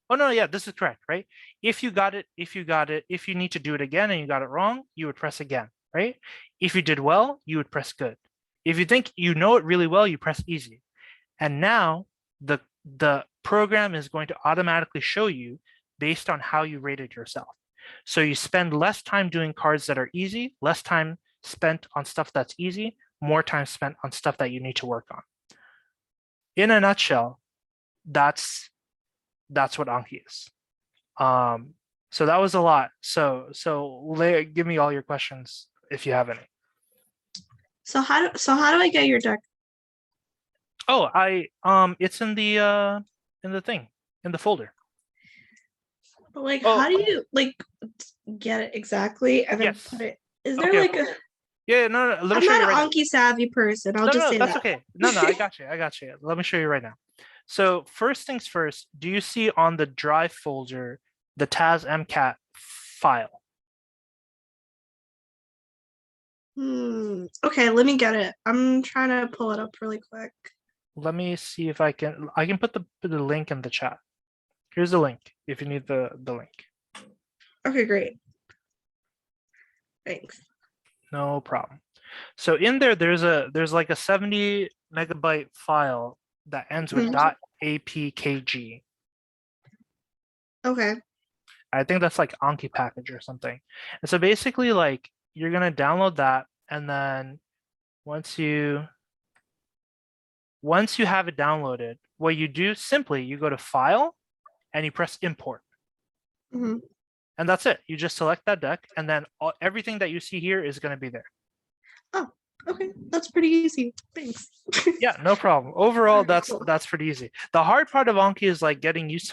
oh no, yeah, this is correct, right? If you got it, if you need to do it again and you got it wrong, you would press again, right? If you did well, you would press good. If you think you know it really well, you press easy. And now the program is going to automatically show you based on how you rated yourself. So you spend less time doing cards that are easy, less time spent on stuff that's easy, more time spent on stuff that you need to work on. In a nutshell, that's what Anki is. So that was a lot. So give me all your questions if you have any. So how do I get your deck? Oh, it's in the thing, in the folder. But like, Oh, how do you like get it exactly and then yes. put it? Is there Okay, like a? Yeah, no, let me I'm show you not right an Anki savvy person. I'll just say that's that. okay. No, I got you. Let me show you right now. So first things first, do you see on the drive folder the TAS MCAT file? Okay, let me get it. I'm trying to pull it up really quick. Let me see if I can put the link in the chat. Here's the link if you need the link. Okay, great. Thanks. No problem. So in there, there's like a 70 megabyte file that ends with Mhm. .apkg. Okay. I think that's like Anki package or something. And so basically, like, you're gonna download that, and then once you have it downloaded, what you do simply, you go to File and you press Import. Mhm. And that's it. You just select that deck, and then everything that you see here is going to be there. Oh, okay. That's pretty easy. Thanks. Yeah, no problem. Overall, Alright, cool. that's pretty easy. The hard part of Anki is like getting used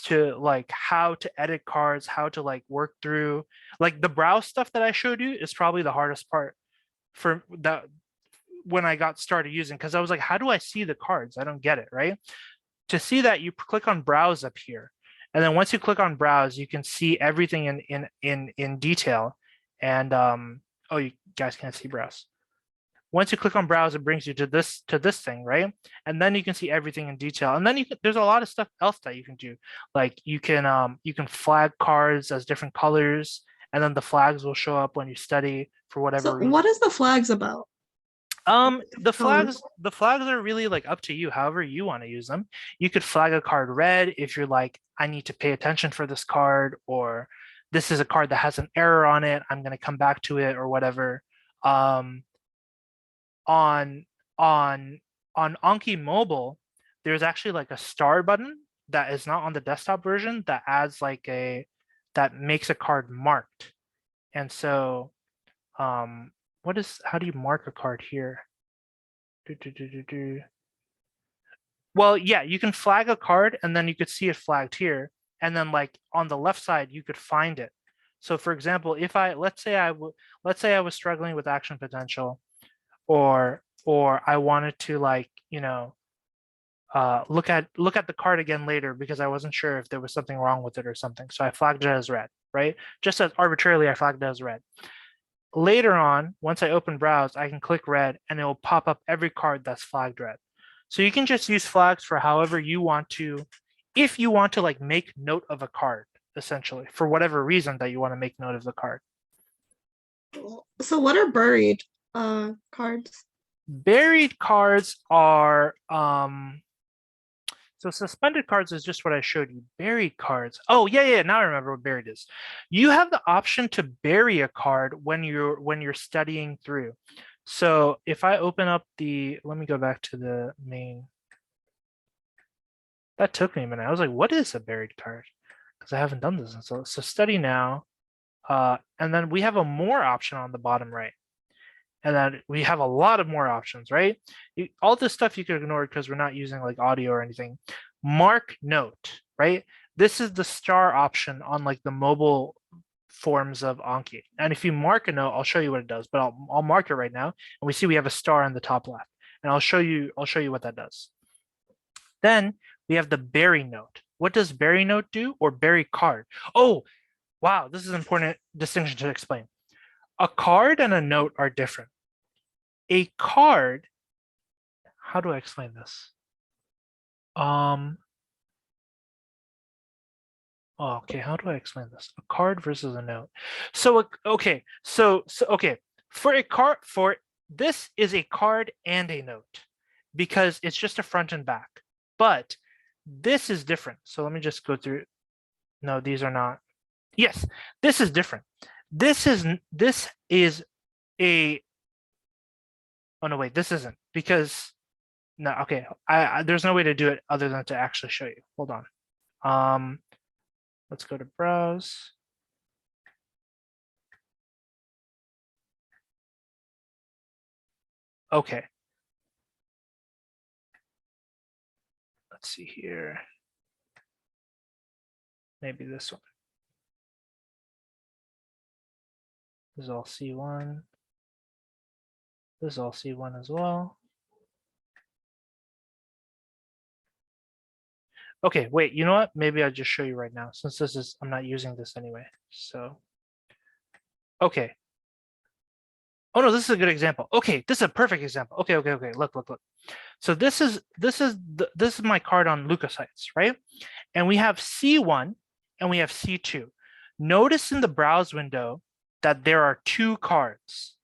to how to edit cards, how to like work through like the browse stuff that I showed you is probably the hardest part for that when I got started using, because I was like, how do I see the cards? I don't get it, right? To see that, you click on browse up here. And then once you click on browse, you can see everything in detail. And oh, you guys can't see browse. Once you click on browse, it brings you to this thing, right? And then you can see everything in detail. And then there's a lot of stuff else that you can do. Like you can flag cards as different colors, and then the flags will show up when you study for whatever So reason. what is the flags about? The flags are really like up to you, however you want to use them. You could flag a card red if you're like, I need to pay attention for this card, or this is a card that has an error on it, I'm going to come back to it, or whatever. On Anki mobile, there's actually like a star button that is not on the desktop version that adds like that makes a card marked. And so how do you mark a card here? Well, yeah, you can flag a card and then you could see it flagged here. And then like on the left side, you could find it. So for example, if let's say I was struggling with action potential, or I wanted to like, look at the card again later because I wasn't sure if there was something wrong with it or something. So I flagged it as red, right? Just as arbitrarily, I flagged it as red. Later on, once I open browse, I can click red and it will pop up every card that's flagged red. So you can just use flags for however you want to, if you want to like make note of a card, essentially, for whatever reason that you want to make note of the card. So what are buried cards? Buried cards are so suspended cards is just what I showed you. Buried cards. Oh, yeah, now I remember what buried is. You have the option to bury a card when you're studying through. So if I open up let me go back to the main. That took me a minute. I was like, what is a buried card? Because I haven't done this. So study now. And then we have a more option on the bottom right. And then we have a lot of more options, right? All this stuff you can ignore because we're not using like audio or anything. Mark note, right? This is the star option on like the mobile forms of Anki. And if you mark a note, I'll show you what it does, but I'll mark it right now. And we see we have a star on the top left. And I'll show you what that does. Then we have the bury note. What does bury note do, or bury card? Oh, wow, this is an important distinction to explain. A card and a note are different. A card, how do I explain this? Okay, how do I explain this? A card versus a note. So okay, okay, for this is a card and a note because it's just a front and back. But this is different. So let me just go through. No, these are not. Yes, this is different. This is a. Oh no, wait, this isn't, because no, okay. There's no way to do it other than to actually show you. Hold on. Let's go to browse. Okay. Let's see here. Maybe this one. This is all C1. This is all C1 as well. Okay, wait, you know what? Maybe I'll just show you right now, since I'm not using this anyway. So, okay. Oh no, this is a good example. Okay, this is a perfect example. Okay, okay, okay. Look, look, look. So this is my card on leukocytes, right? And we have C1 and we have C2. Notice in the browse window that there are 2 cards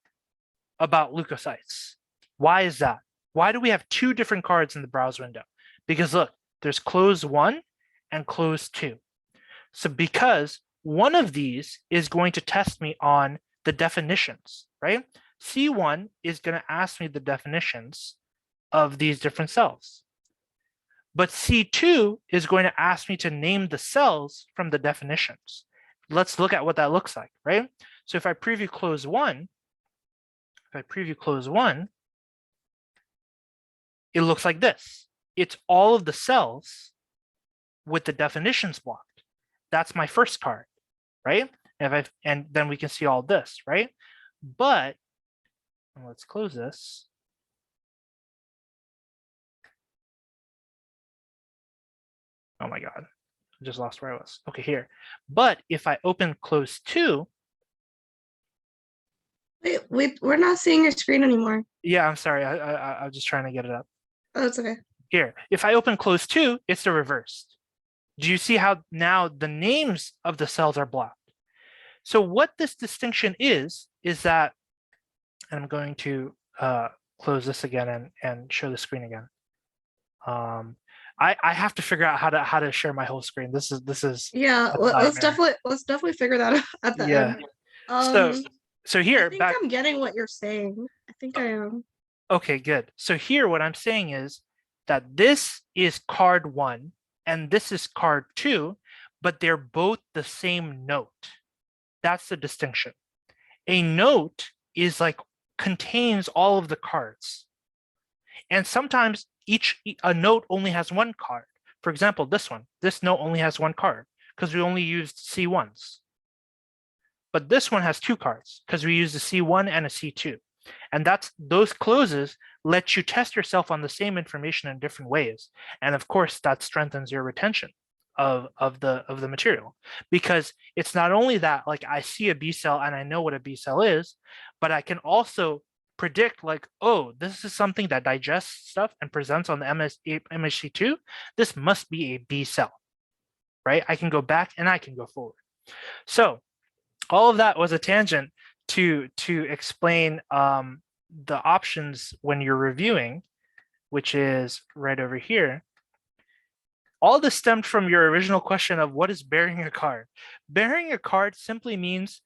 about leukocytes. Why is that? Why do we have 2 different cards in the browse window? Because look, there's close 1 and close 2. So because one of these is going to test me on the definitions, right? C1 is going to ask me the definitions of these different cells. But C2 is going to ask me to name the cells from the definitions. Let's look at what that looks like, right? So if I preview close 1, it looks like this. It's all of the cells with the definitions blocked. That's my first card, right? And then we can see all this, right? But let's close this. Oh my God, I just lost where I was. Okay, here. But if I open close 2. Wait, we're not seeing your screen anymore. Yeah, I'm sorry. I was just trying to get it up. Oh, that's okay. Here, if I open close 2, it's the reverse. Do you see how now the names of the cells are blocked? So what this distinction is that, and I'm going to close this again and show the screen again. I have to figure out how to share my whole screen. This is Yeah, let's definitely figure that out at the end. So here, I think I'm getting what you're saying. I think I am. Okay, good. So here, what I'm saying is that this is card 1 and this is card 2, but they're both the same note. That's the distinction. A note is like contains all of the cards. And sometimes a note only has 1 card. For example, this note only has 1 card because we only used C1s. But this one has 2 cards because we used a C1 and a C2. And those closes let you test yourself on the same information in different ways. And of course, that strengthens your retention of the material, because it's not only that like I see a B cell and I know what a B cell is, but I can also predict like, oh, this is something that digests stuff and presents on the MHC2. This must be a B cell, right? I can go back and I can go forward. So all of that was a tangent to explain the options when you're reviewing, which is right over here. All this stemmed from your original question of what is burying a card. Burying a card simply means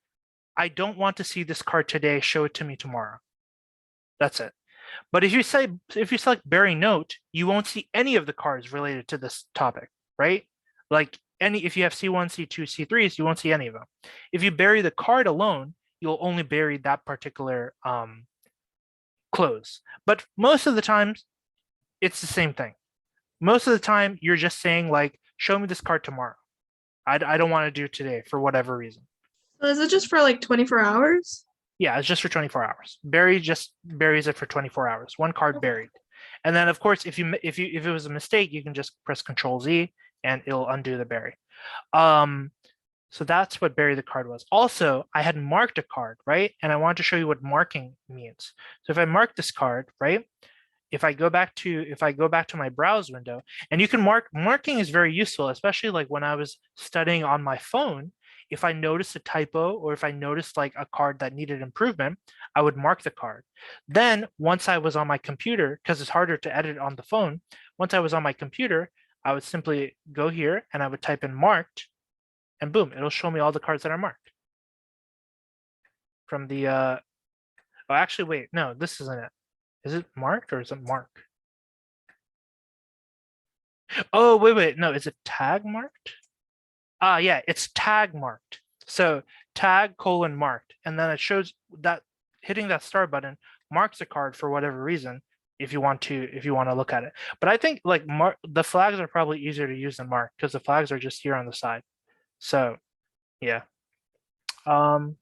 I don't want to see this card today, show it to me tomorrow. That's it. But if you select bury note, you won't see any of the cards related to this topic, right? Like if you have C1, C2, C3s, you won't see any of them. If you bury the card alone, you'll only bury that particular close. But most of the times, it's the same thing. Most of the time, you're just saying like, show me this card tomorrow. I don't want to do it today for whatever reason. So is it just for like 24 hours? Yeah, it's just for 24 hours. Bury just buries it for 24 hours. 1 card buried. And then of course, if it was a mistake, you can just press Control Z and it'll undo the bury. So that's what bury the card was. Also, I had marked a card, right? And I wanted to show you what marking means. So if I mark this card, right? If I go back to my browse window, and you can marking is very useful, especially like when I was studying on my phone. If I noticed a typo or if I noticed like a card that needed improvement, I would mark the card. Then once I was on my computer, because it's harder to edit on the phone, once I was on my computer, I would simply go here and I would type in marked, and boom, it'll show me all the cards that are marked. From the, oh, actually, wait, no, this isn't it. Is it marked or is it mark? Oh, wait, no, is it tag marked? Yeah, it's tag marked. So tag : marked, and then it shows that hitting that star button marks a card for whatever reason if you want to look at it. But I think like the flags are probably easier to use than mark because the flags are just here on the side. So yeah. Cool.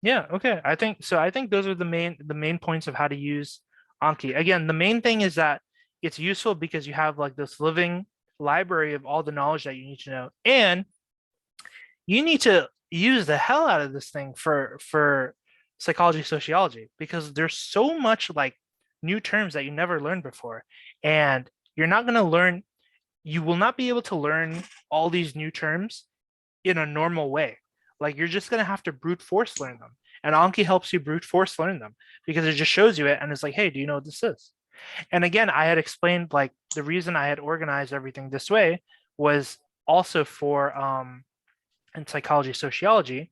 Yeah, okay. I think those are the main points of how to use Anki. Again, the main thing is that it's useful because you have like this living library of all the knowledge that you need to know, and you need to use the hell out of this thing for psychology, sociology, because there's so much like new terms that you never learned before. And you're not going to learn, you will not be able to learn all these new terms in a normal way. Like you're just going to have to brute force learn them. And Anki helps you brute force learn them because it just shows you it. And it's like, hey, do you know what this is? And again, I had explained like the reason I had organized everything this way was also for in psychology, sociology,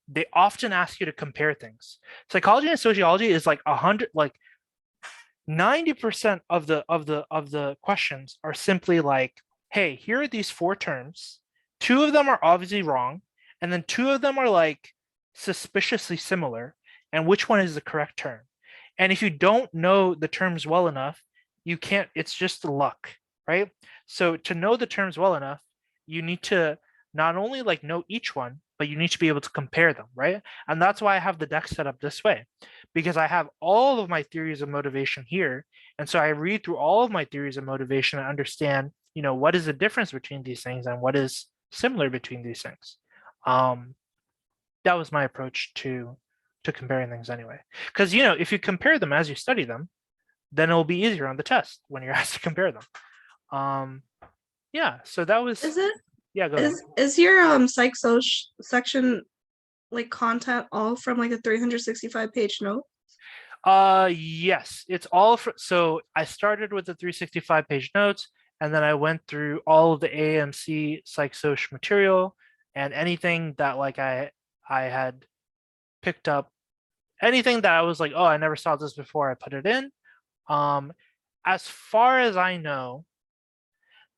they often ask you to compare things. Psychology and sociology is like 100, like 90% of the questions are simply like, hey, here are these 4 terms. 2 of them are obviously wrong, and then 2 of them are like suspiciously similar, and which one is the correct term? And if you don't know the terms well enough, you can't, it's just luck, right? So to know the terms well enough, you need to not only like know each one, but you need to be able to compare them, right? And that's why I have the deck set up this way, because I have all of my theories of motivation here. And so I read through all of my theories of motivation and understand, you know, what is the difference between these things and what is similar between these things. That was my approach to comparing things anyway. Because, you know, if you compare them as you study them, then it'll be easier on the test when you're asked to compare them. Yeah, so that was, Is it? yeah, go ahead. Is your psych soc section like content all from like a 365 page note? Yes, it's all for, so I started with the 365 page notes, and then I went through all of the AMC psych soc material and anything that like I had picked up, anything that I was like, oh, I never saw this before, I put it in. As far as I know,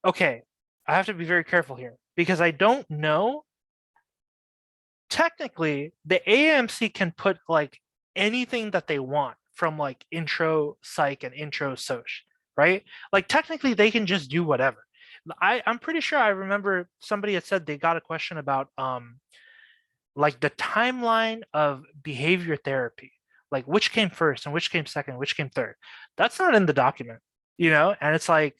okay, I have to be very careful here because I don't know. Technically, the AMC can put like anything that they want from like intro psych and intro soc, right? Like technically they can just do whatever. I'm pretty sure I remember somebody had said they got a question about like the timeline of behavior therapy, like which came first and which came second, which came third. That's not in the document, you know? And it's like,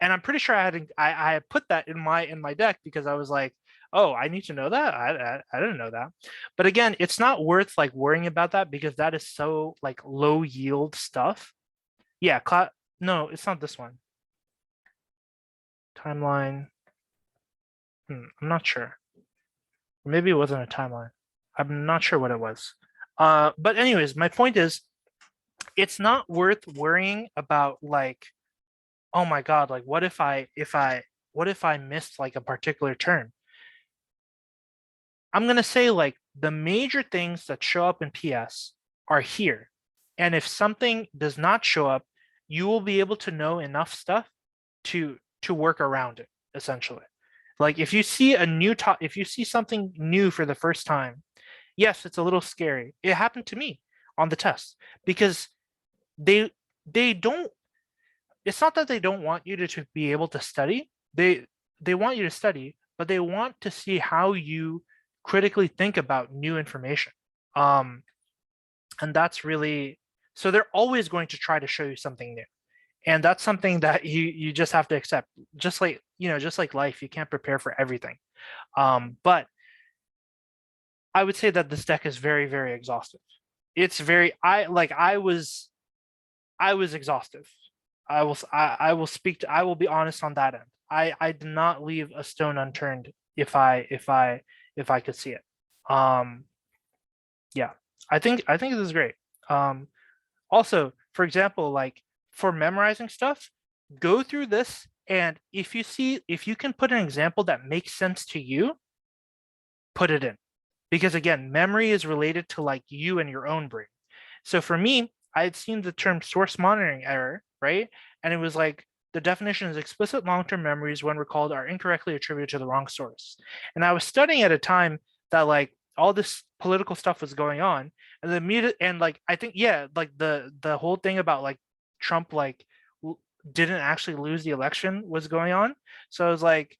and I'm pretty sure I had put that in my deck because I was like, oh, I need to know that. I didn't know that. But again, it's not worth like worrying about that because that is so like low yield stuff. Yeah, no, it's not this one. Timeline. I'm not sure. Maybe it wasn't a timeline. I'm not sure what it was. But anyways, my point is, it's not worth worrying about like, oh my God, like what if I missed like a particular term? I'm gonna say like the major things that show up in PS are here. And if something does not show up, you will be able to know enough stuff to work around it, essentially. Like if you see a new if you see something new for the first time, yes, it's a little scary. It happened to me on the test because they don't, it's not that they don't want you to be able to study. They want you to study, but they want to see how you critically think about new information. And that's really, so they're always going to try to show you something new. And that's something that you just have to accept. Just like, you know, just like life, you can't prepare for everything. But I would say that this deck is very, very exhaustive. It's very, I was exhaustive. I will speak to, I will be honest on that end. I did not leave a stone unturned if I could see it. Yeah, I think this is great. Also, for example, like for memorizing stuff, go through this, and if you can put an example that makes sense to you, put it in. Because again, memory is related to like you and your own brain. So for me, I had seen the term source monitoring error, right? And it was like the definition is explicit long-term memories when recalled are incorrectly attributed to the wrong source. And I was studying at a time that like all this political stuff was going on, and the media, and like I think, yeah, like the whole thing about like Trump like didn't actually lose the election was going on. So I was like,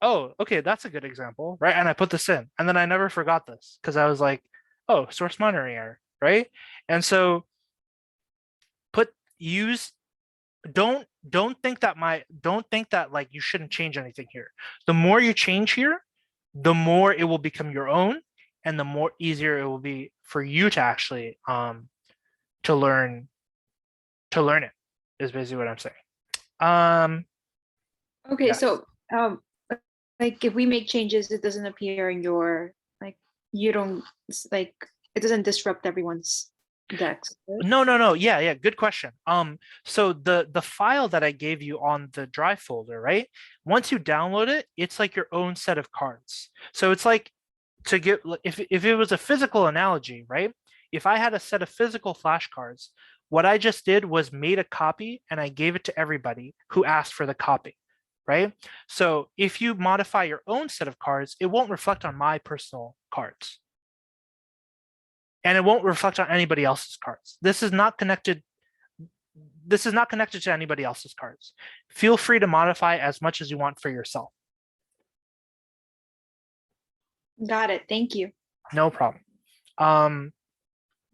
oh, okay, that's a good example, right? And I put this in, and then I never forgot this because I was like, oh, source monitoring error, right? And so don't think that like you shouldn't change anything here. The more you change here, the more it will become your own, and the more easier it will be for you to actually to learn it, is basically what I'm saying. Okay, Yeah. so like if we make changes, it doesn't appear in your like you don't like it doesn't disrupt everyone's decks. Right? No. Yeah, good question. So the file that I gave you on the drive folder, right? Once you download it, it's like your own set of cards. So it's like to get if it was a physical analogy, right? If I had a set of physical flashcards, what I just did was made a copy and I gave it to everybody who asked for the copy, right? So if you modify your own set of cards, it won't reflect on my personal cards. And it won't reflect on anybody else's cards. This is not connected to anybody else's cards. Feel free to modify as much as you want for yourself. Got it. Thank you. No problem.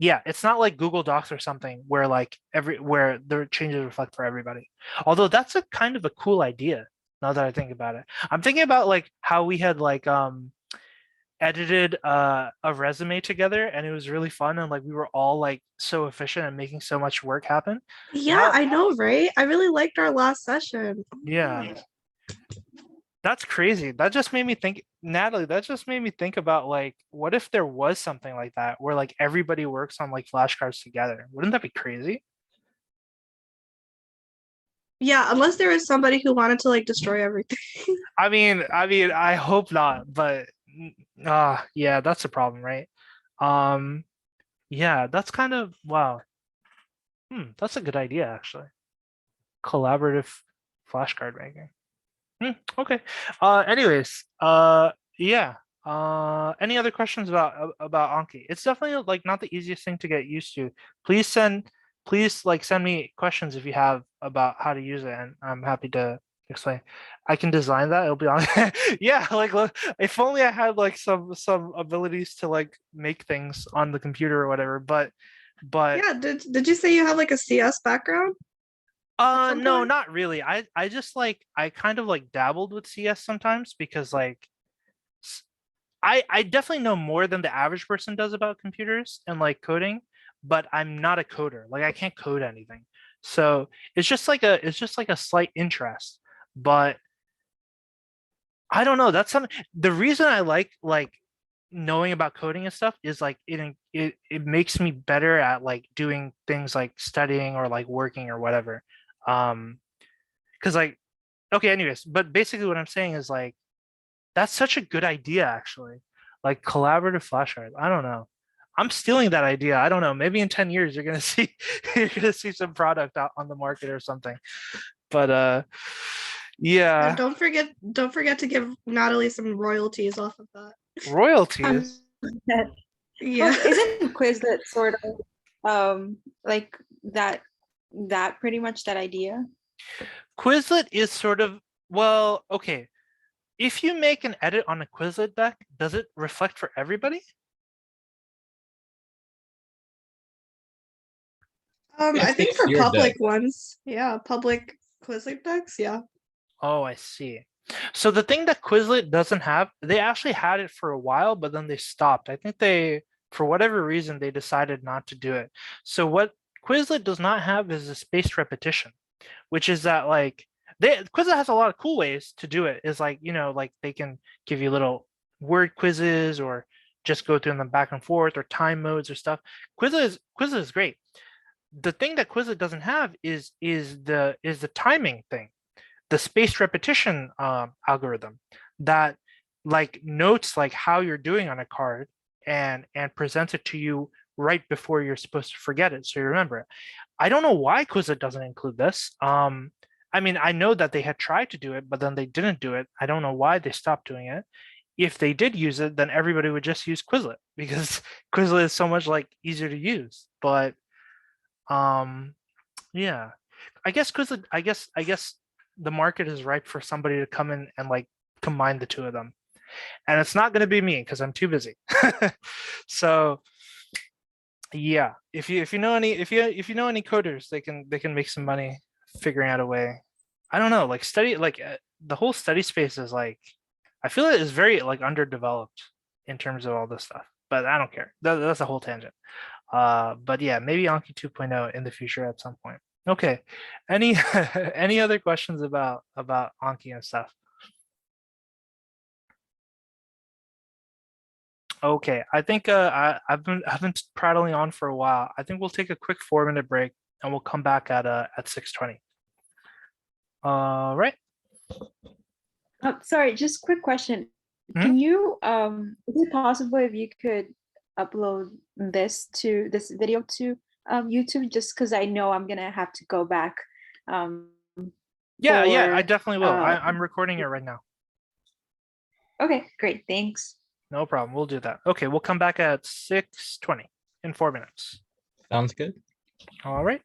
Yeah, it's not like Google Docs or something where like where the changes reflect for everybody. Although that's a kind of a cool idea now that I think about it. I'm thinking about like how we had like edited a resume together and it was really fun and like we were all like so efficient and making so much work happen. Yeah, Now- I know, right? I really liked our last session. Oh my Yeah. gosh. That's crazy. That just made me think, Natalie, that just made me think about like, what if there was something like that where like everybody works on like flashcards together? Wouldn't that be crazy? Yeah, unless there was somebody who wanted to like destroy everything. I mean, I hope not, but yeah, that's a problem, right? Yeah, that's kind of wow. That's a good idea actually. Collaborative flashcard making. Okay. Anyways, yeah. Any other questions about Anki? It's definitely like not the easiest thing to get used to. Please like send me questions if you have about how to use it, and I'm happy to explain. I can design that. It'll be on. Yeah, like look, if only I had like some abilities to like make things on the computer or whatever. But Yeah, did you say you have like a CS background? some no, point? not really. I just like I kind of like dabbled with CS sometimes because like s- I definitely know more than the average person does about computers and like coding, but I'm not a coder. Like I can't code anything. So it's just like a slight interest. But I don't know. That's something the reason I like knowing about coding and stuff is like it makes me better at like doing things like studying or like working or whatever. Because like okay, anyways, but basically what I'm saying is like that's such a good idea actually. Like collaborative flashcards. I don't know. I'm stealing that idea. I don't know. Maybe in 10 years you're gonna see you're gonna see some product out on the market or something. But And yeah, don't forget to give Natalie some royalties off of that. royalties. Yeah. Isn't Quizlet sort of like that pretty much that idea? Quizlet is sort of well, okay. If you make an edit on a Quizlet deck, does it reflect for everybody? I think It's for your public deck. ones, yeah, public Quizlet decks, yeah. Oh, I see. So the thing that Quizlet doesn't have, they actually had it for a while, but then they stopped. I think they, for whatever reason, they decided not to do it. So what Quizlet does not have is a spaced repetition, which is that like Quizlet has a lot of cool ways to do it. Is like, you know, like they can give you little word quizzes or just go through them back and forth or time modes or stuff. Quizlet is great. The thing that Quizlet doesn't have is the timing thing, the spaced repetition algorithm that like notes like how you're doing on a card and presents it to you right before you're supposed to forget it so you remember it. I don't know why Quizlet doesn't include this. I mean, I know that they had tried to do it, but then they didn't do it. I don't know why they stopped doing it. If they did use it, then everybody would just use Quizlet because Quizlet is so much like easier to use. But um, yeah, I guess Quizlet. I guess the market is ripe for somebody to come in and like combine the two of them, and it's not going to be me because I'm too busy. So yeah, if you know any if you know any coders, they can make some money figuring out a way. I don't know, like study like the whole study space is like I feel it is very like underdeveloped in terms of all this stuff. but I don't care. That's a whole tangent. But yeah, maybe Anki 2.0 in the future at some point. Okay. Any any other questions about Anki and stuff? Okay, I think I've been prattling on for a while. I think we'll take a quick 4-minute break and we'll come back at 6:20. All right. Sorry, just quick question. Mhm. Can you is it possible if you could upload this video to YouTube, just because I know I'm gonna have to go back Yeah, I for definitely will. I'm recording it right now. okay, great, thanks. No problem. We'll do that. Okay, we'll come back at 6:20 in 4 minutes. Sounds good. All right.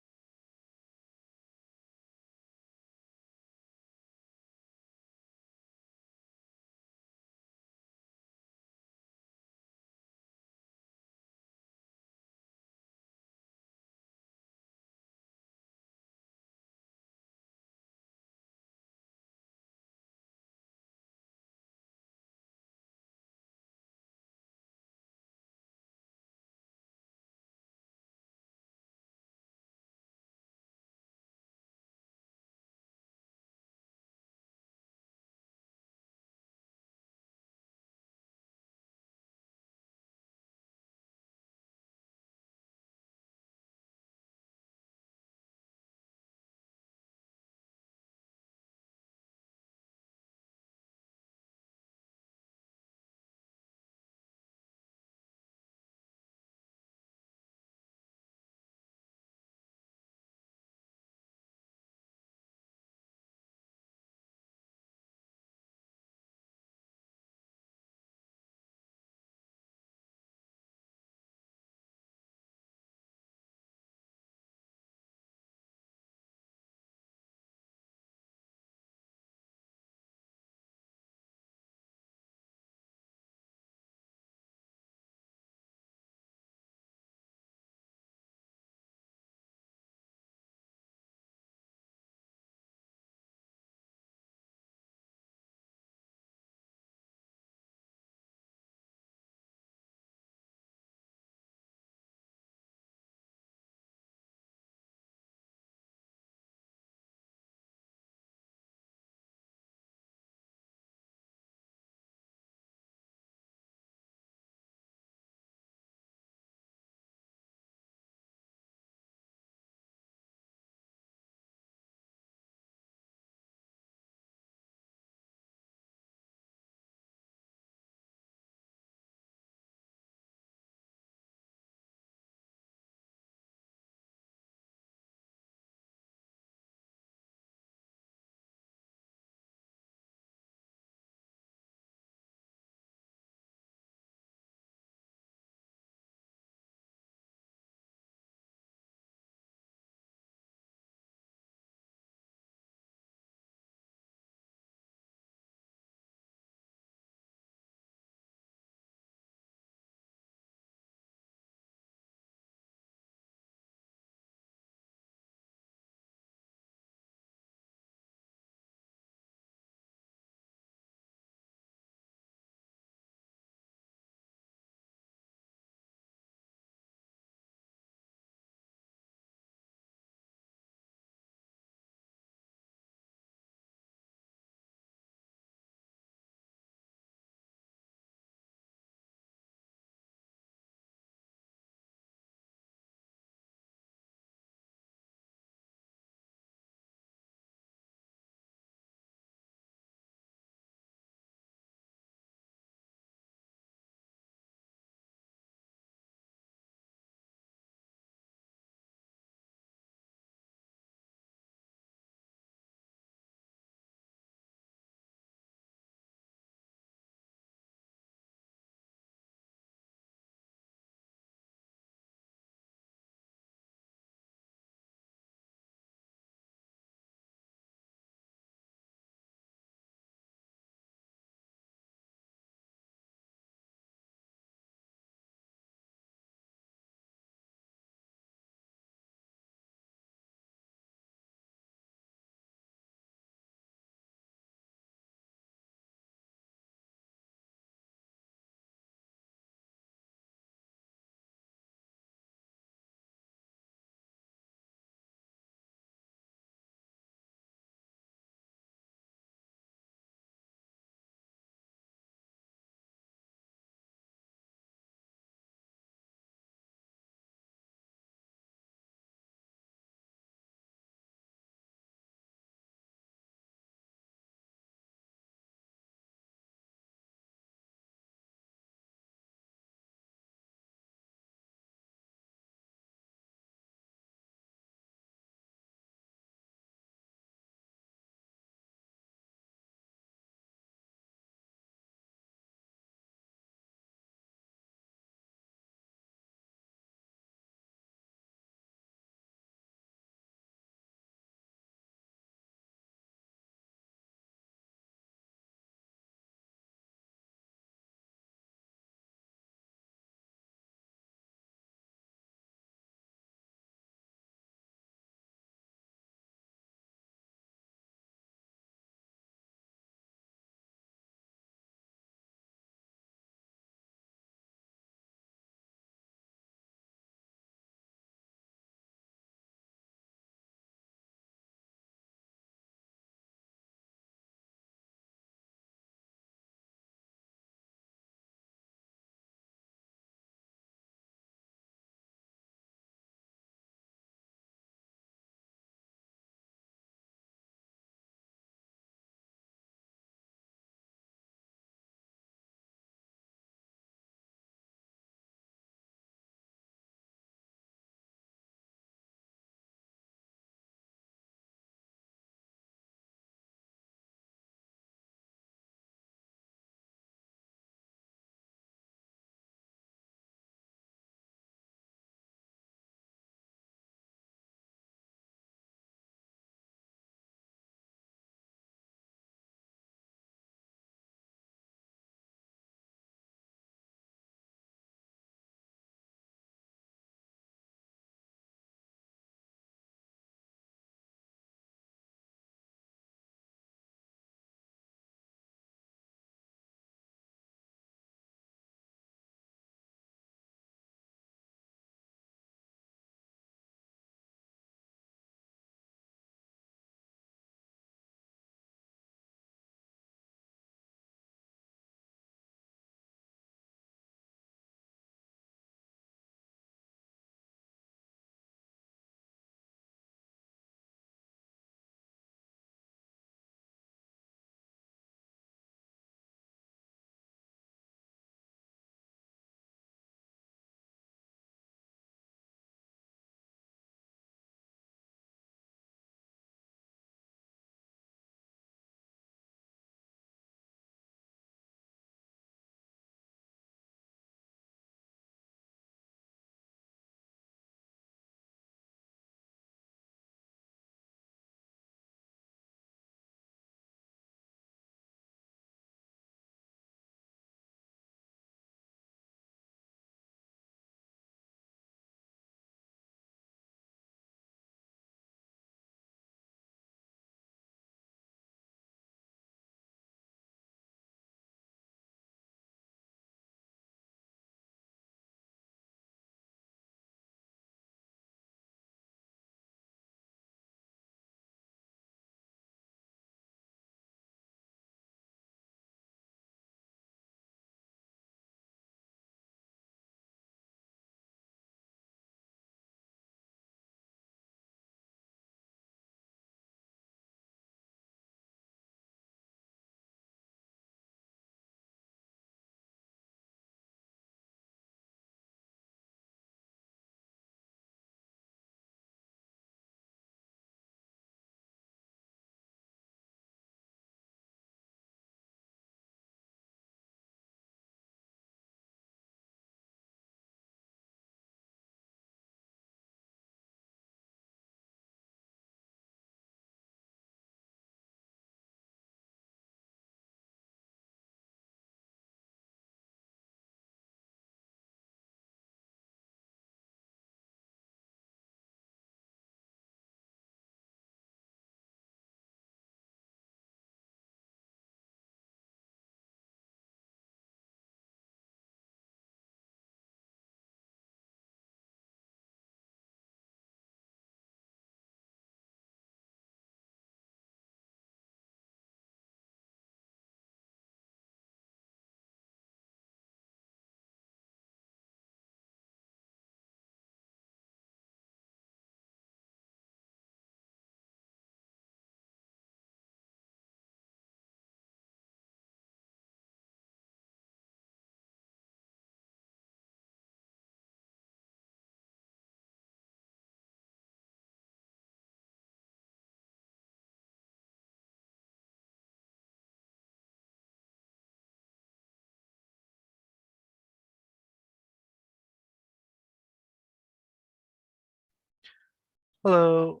Hello.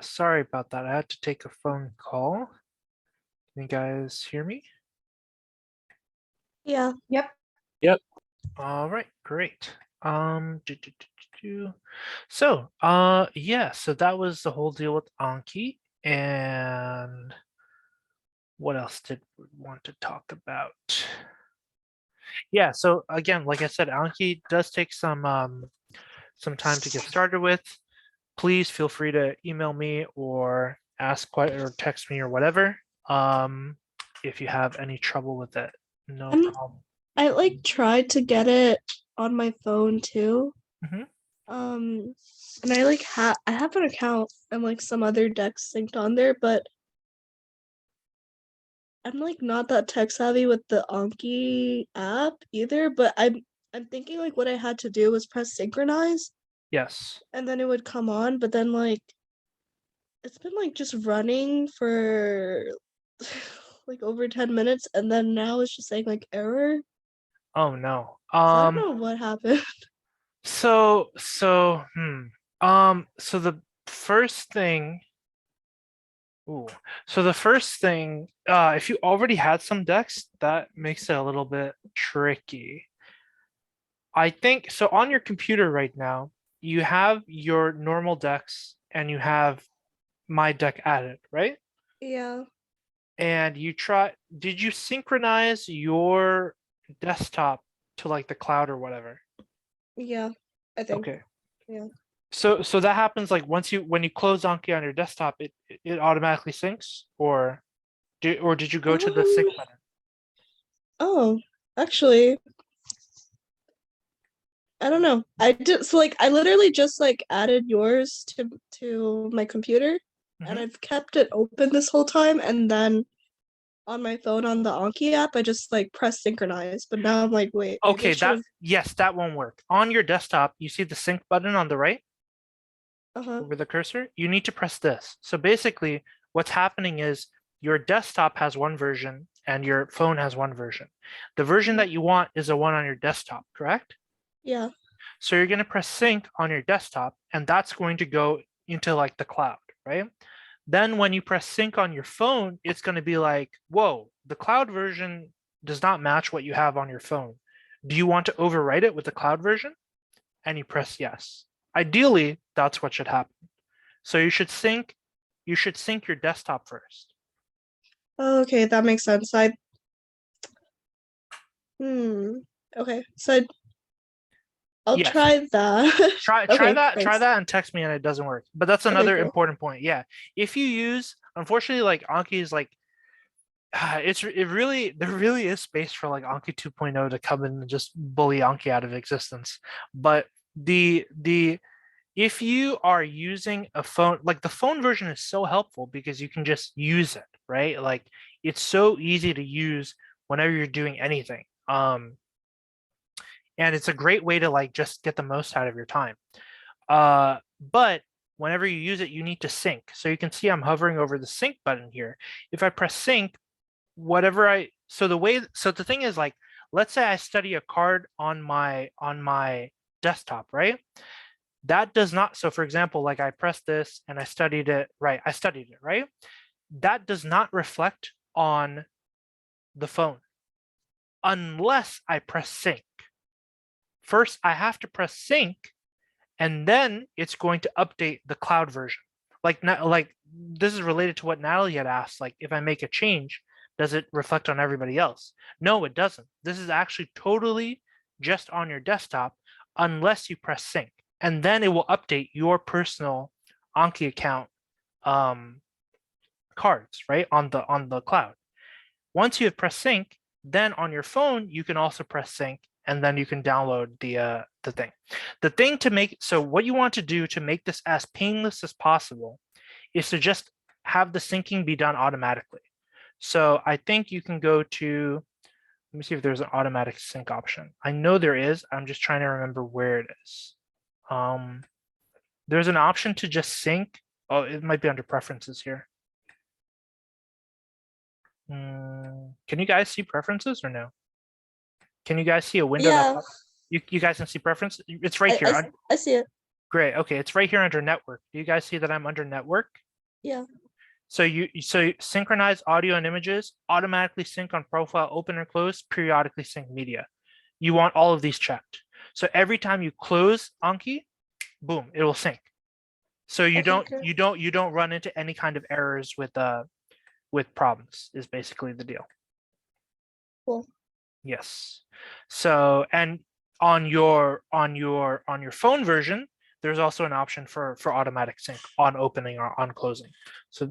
Sorry about that. I had to take a phone call. Can you guys hear me? Yeah. Yep. All right, great. So, yeah, so that was the whole deal with Anki. And what else did we want to talk about? Yeah, so again, like I said, Anki does take some time to get started with. Please feel free to email me or or text me or whatever. If you have any trouble with it, no I'm- problem. I like tried to get it on my phone too. Mhm. And I like I have an account and like some other decks synced on there, but I'm like not that tech savvy with the Anki app either. But I'm thinking like what I had to do was press synchronize Yes. and then it would come on, but then like it's been like just running for like over 10 minutes and then now it's just saying like error. Oh no. So I don't know what happened. So so the first thing. Ooh. So the first thing, if you already had some decks, that makes it a little bit tricky. I think so on your computer right now, you have your normal decks and you have my deck added, right? Yeah. And did you synchronize your desktop to like the cloud or whatever? Yeah. I think. Okay. Yeah. So that happens like when you close Anki on your desktop, it automatically syncs, or did you go to the sync Um, button? oh, actually, I don't know. I did so like I literally just like added yours to my computer and Mhm. I've kept it open this whole time and then on my phone on the Anki app I just like press synchronize, but now I'm like, wait, maybe I Okay, should have that won't work. On your desktop, you see the sync button on the right uh-huh. over the cursor. You need to press this. So basically, what's happening is your desktop has one version and your phone has one version. The version that you want is the one on your desktop, correct? Yeah. So you're going to press sync on your desktop, and that's going to go into like the cloud, right? Then when you press sync on your phone, it's going to be like, whoa, the cloud version does not match what you have on your phone. Do you want to overwrite it with the cloud version? And you press yes. Ideally, that's what should happen. So you should sync your desktop first. Okay, that makes sense. Okay. So I'll Yes. try that. Try Okay, that, thanks. and text me and it doesn't work. But that's Okay, another cool. important point. Yeah. If you use, unfortunately, like Anki is like there really is space for like Anki 2.0 to come in and just bully Anki out of existence. But the if you are using a phone, like the phone version is so helpful because you can just use it, right? Like it's so easy to use whenever you're doing anything. And it's a great way to like just get the most out of your time. But whenever you use it, you need to sync. So you can see I'm hovering over the sync button here. If I press sync, so the thing is like, let's say I study a card on my desktop, right? That does not, so for example, like I pressed this and I studied it, right? That does not reflect on the phone unless I press sync. First, I have to press sync and then it's going to update the cloud version. Like this is related to what Natalie had asked. Like if I make a change, does it reflect on everybody else? No, it doesn't. This is actually totally just on your desktop unless you press sync, and then it will update your personal Anki account cards right on the cloud. Once you have pressed sync, then on your phone you can also press sync, and then you can download the thing. The thing to make so what you want to do to make this as painless as possible is to just have the syncing be done automatically. So I think you can go to, let me see if there's an automatic sync option. I know there is. I'm just trying to remember where it is. There's an option to just sync. Oh, it might be under preferences here. Can you guys see preferences or no? Can you guys see a window? Yeah. You guys can see preference? It's right here. I see it. Great. Okay, it's right here under network. Do you guys see that I'm under network? Yeah. So you synchronize audio and images, automatically sync on profile, open or close, periodically sync media. You want all of these checked. So every time you close Anki, boom, it will sync. So you don't run into any kind of errors with problems is basically the deal. Cool. Yes. So and on your phone version, there's also an option for automatic sync on opening or on closing. So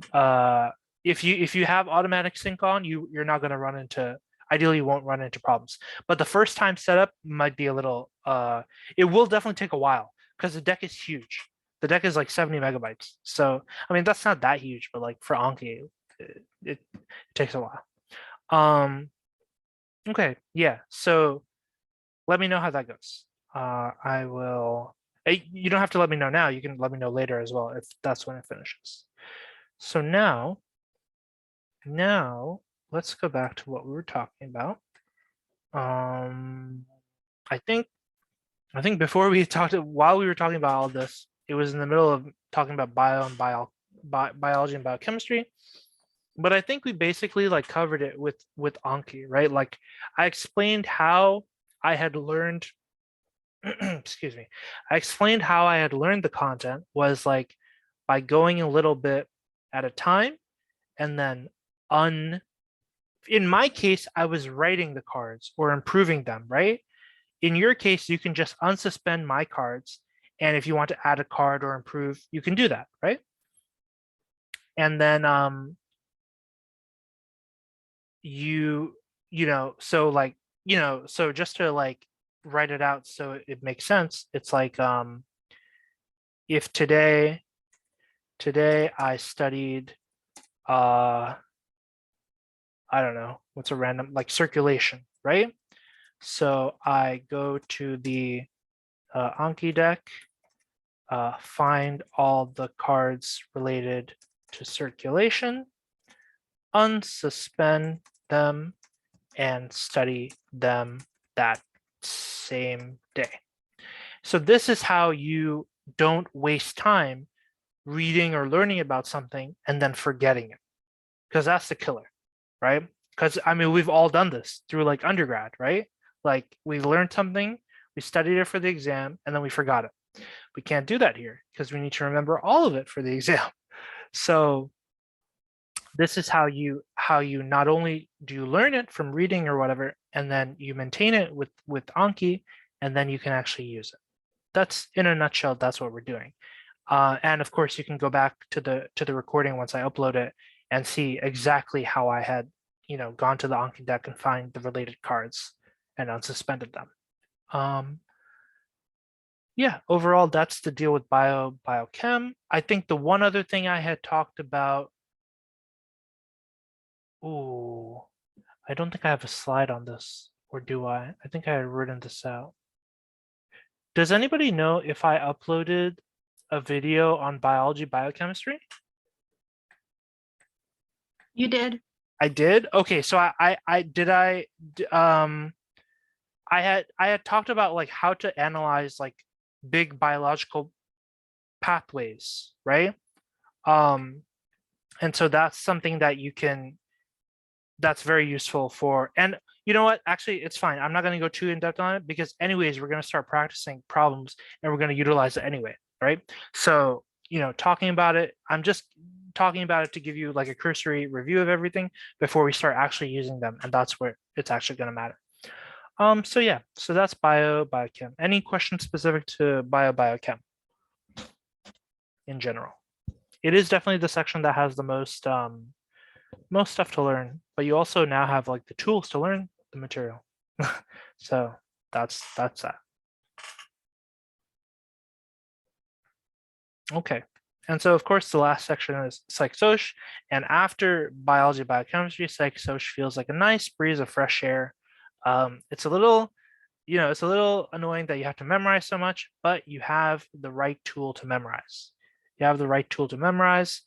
if you have automatic sync on, you're not going to run into, ideally you won't run into problems. But the first time setup might be a little it will definitely take a while because the deck is huge. The deck is like 70 megabytes. So I mean that's not that huge, but like for Anki, it takes a while. Okay, yeah. So let me know how that goes. I will. You don't have to let me know now. You can let me know later as well if that's when it finishes. So now let's go back to what we were talking about. I think before we talked, while we were talking about all this, it was in the middle of talking about biology and biochemistry. But I think we basically like covered it with Anki, right? Like I explained how I had learned excuse me. I explained how I had learned the content was like by going a little bit at a time and then in my case, I was writing the cards or improving them, right? In your case, you can just unsuspend my cards. And if you want to add a card or improve, you can do that, right? And then you know, so like, you know, so just to like write it out so it makes sense, it's like if today I studied I don't know, what's a random, like circulation, right? So I go to the Anki deck, find all the cards related to circulation, unsuspend them, and study them that same day. So this is how you don't waste time reading or learning about something and then forgetting it, because that's the killer, right? Because I mean, we've all done this through like undergrad, right? Like we learned something, we studied it for the exam, and then we forgot it. We can't do that here because we need to remember all of it for the exam. So this is how you not only do you learn it from reading or whatever, and then you maintain it with Anki, and then you can actually use it. That's in a nutshell. That's what we're doing. And of course, you can go back to the recording once I upload it and see exactly how I had, you know, gone to the Anki deck and find the related cards and unsuspended them. Yeah, overall, that's the deal with biochem. I think the one other thing I had talked about. Oh, I don't think I have a slide on this, or do I? I think I had written this out. Does anybody know if I uploaded a video on biology biochemistry? You did. I did. Okay, so I had talked about like how to analyze like big biological pathways, right? And so that's something that you can, that's very useful for, and you know what, actually it's fine, I'm not going to go too in depth on it because anyways we're going to start practicing problems and we're going to utilize it anyway, right? So you know, talking about it, I'm just talking about it to give you like a cursory review of everything before we start actually using them, and that's where it's actually going to matter. So yeah, so that's biochem. Any questions specific to biochem in general? It is definitely the section that has the most stuff to learn, but you also now have like the tools to learn the material. So that's that. Okay. And so of course the last section is psych-soc, and after biology biochemistry, psych-soc feels like a nice breeze of fresh air. It's a little, you know, it's a little annoying that you have to memorize so much, but you have the right tool to memorize. You have the right tool to memorize,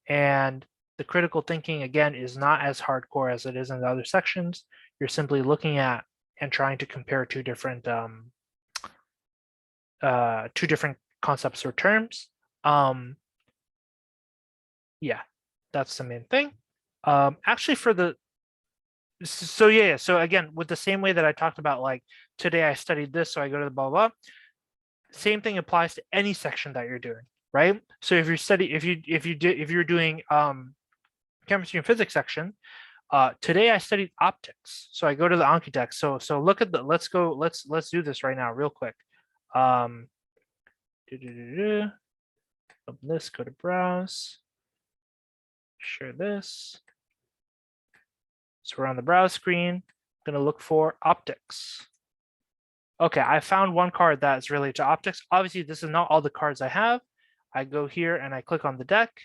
and the critical thinking again is not as hardcore as it is in the other sections. You're simply looking at and trying to compare two different concepts or terms. Yeah, that's the main thing. Actually, for the so yeah, so again, with the same way that I talked about, like today I studied this, so I go to the blah blah. Same thing applies to any section that you're doing, right? So if you're doing chemistry and physics section, today I studied optics, so I go to the Anki text. So look at the let's do this right now real quick. Open this, go to browse, share this. So we're on the browse screen. I'm gonna look for optics. Okay, I found one card that's related to optics. Obviously, this is not all the cards I have. I go here and I click on the deck,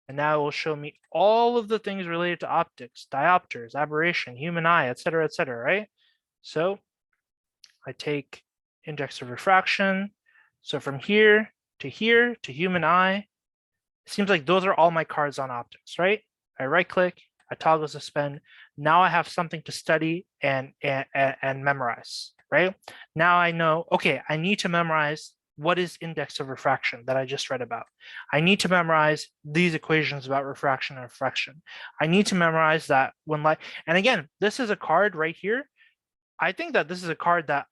and now it will show me all of the things related to optics, diopters, aberration, human eye, etc., right? So I take index of refraction. So from here to human eye, it seems like those are all my cards on optics, right? I right click, I toggle suspend. Now I have something to study and memorize, right? Now I know, okay, I need to memorize what is index of refraction that I just read about. I need to memorize these equations about refraction and reflection. I need to memorize that when light, and again, this is a card right here. I think that this is a card that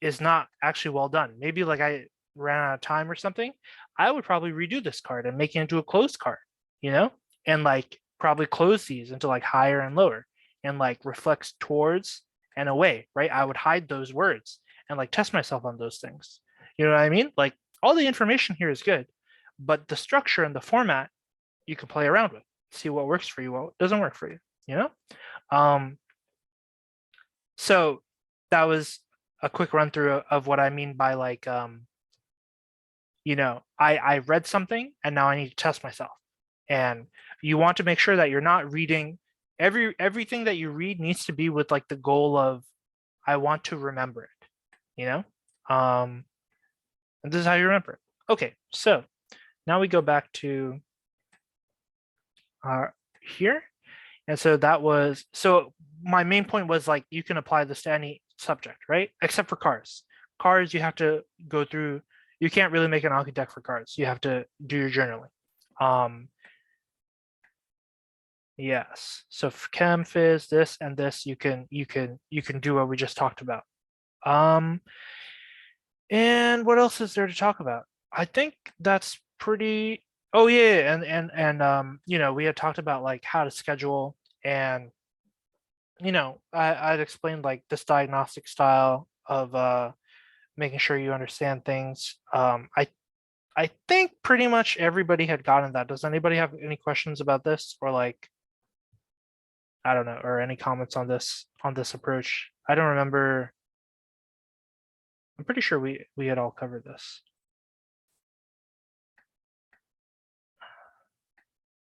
is not actually well done. Maybe like I ran out of time or something. I would probably redo this card and make it into a closed card, you know, and like probably close these into like higher and lower and like reflects towards and away, right? I would hide those words and like test myself on those things. You know what I mean? Like all the information here is good, but the structure and the format you can play around with, see what works for you, what doesn't work for you, you know? So that was a quick run through of what I mean by like, you know, I read something and now I need to test myself. And you want to make sure that you're not reading everything that you read needs to be with like the goal of, I want to remember it, you know? And this is how you remember it. Okay, so now we go back to here. And so that was, so my main point was like, you can apply this to any subject, right? Except for cars. Cars, you have to go through, you can't really make an Anki deck for cars. You have to do your journaling. Yes, so for chem, phys, this and this, you can do what we just talked about. And what else is there to talk about? I think that's pretty, oh yeah, and you know, we had talked about like how to schedule, and you know, I'd explained like this diagnostic style of making sure you understand things. I think pretty much everybody had gotten that. Does anybody have any questions about this, or like, I don't know, or any comments on this approach? I don't remember. I'm pretty sure we had all covered this.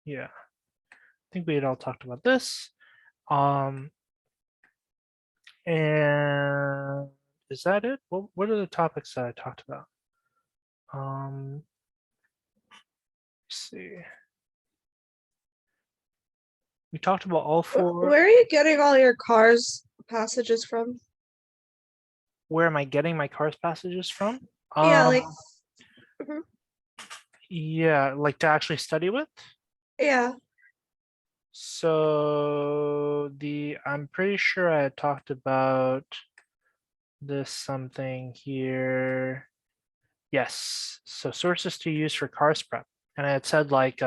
Yeah, I think we had all talked about this. And is that it? What are the topics that I talked about? Let's see. We talked about all four. Where are you getting all your cars passages from? Where am I getting my cars passages from? Yeah, like yeah, like to actually study with. yeah. So I'm pretty sure I had talked about this something here. Yes, so sources to use for cars prep, and I had said like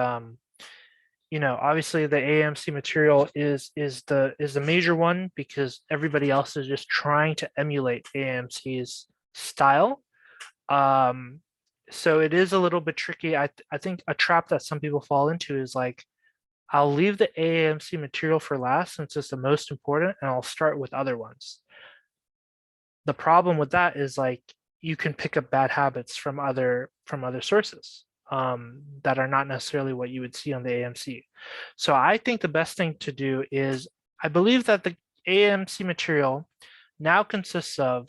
you know, obviously the AMC material is the major one because everybody else is just trying to emulate AMC's style. So it is a little bit tricky. I think a trap that some people fall into is like, I'll leave the AMC material for last since it's the most important, and I'll start with other ones. The problem with that is like you can pick up bad habits from other sources that are not necessarily what you would see on the AMC. So I think the best thing to do is, I believe that the AMC material now consists of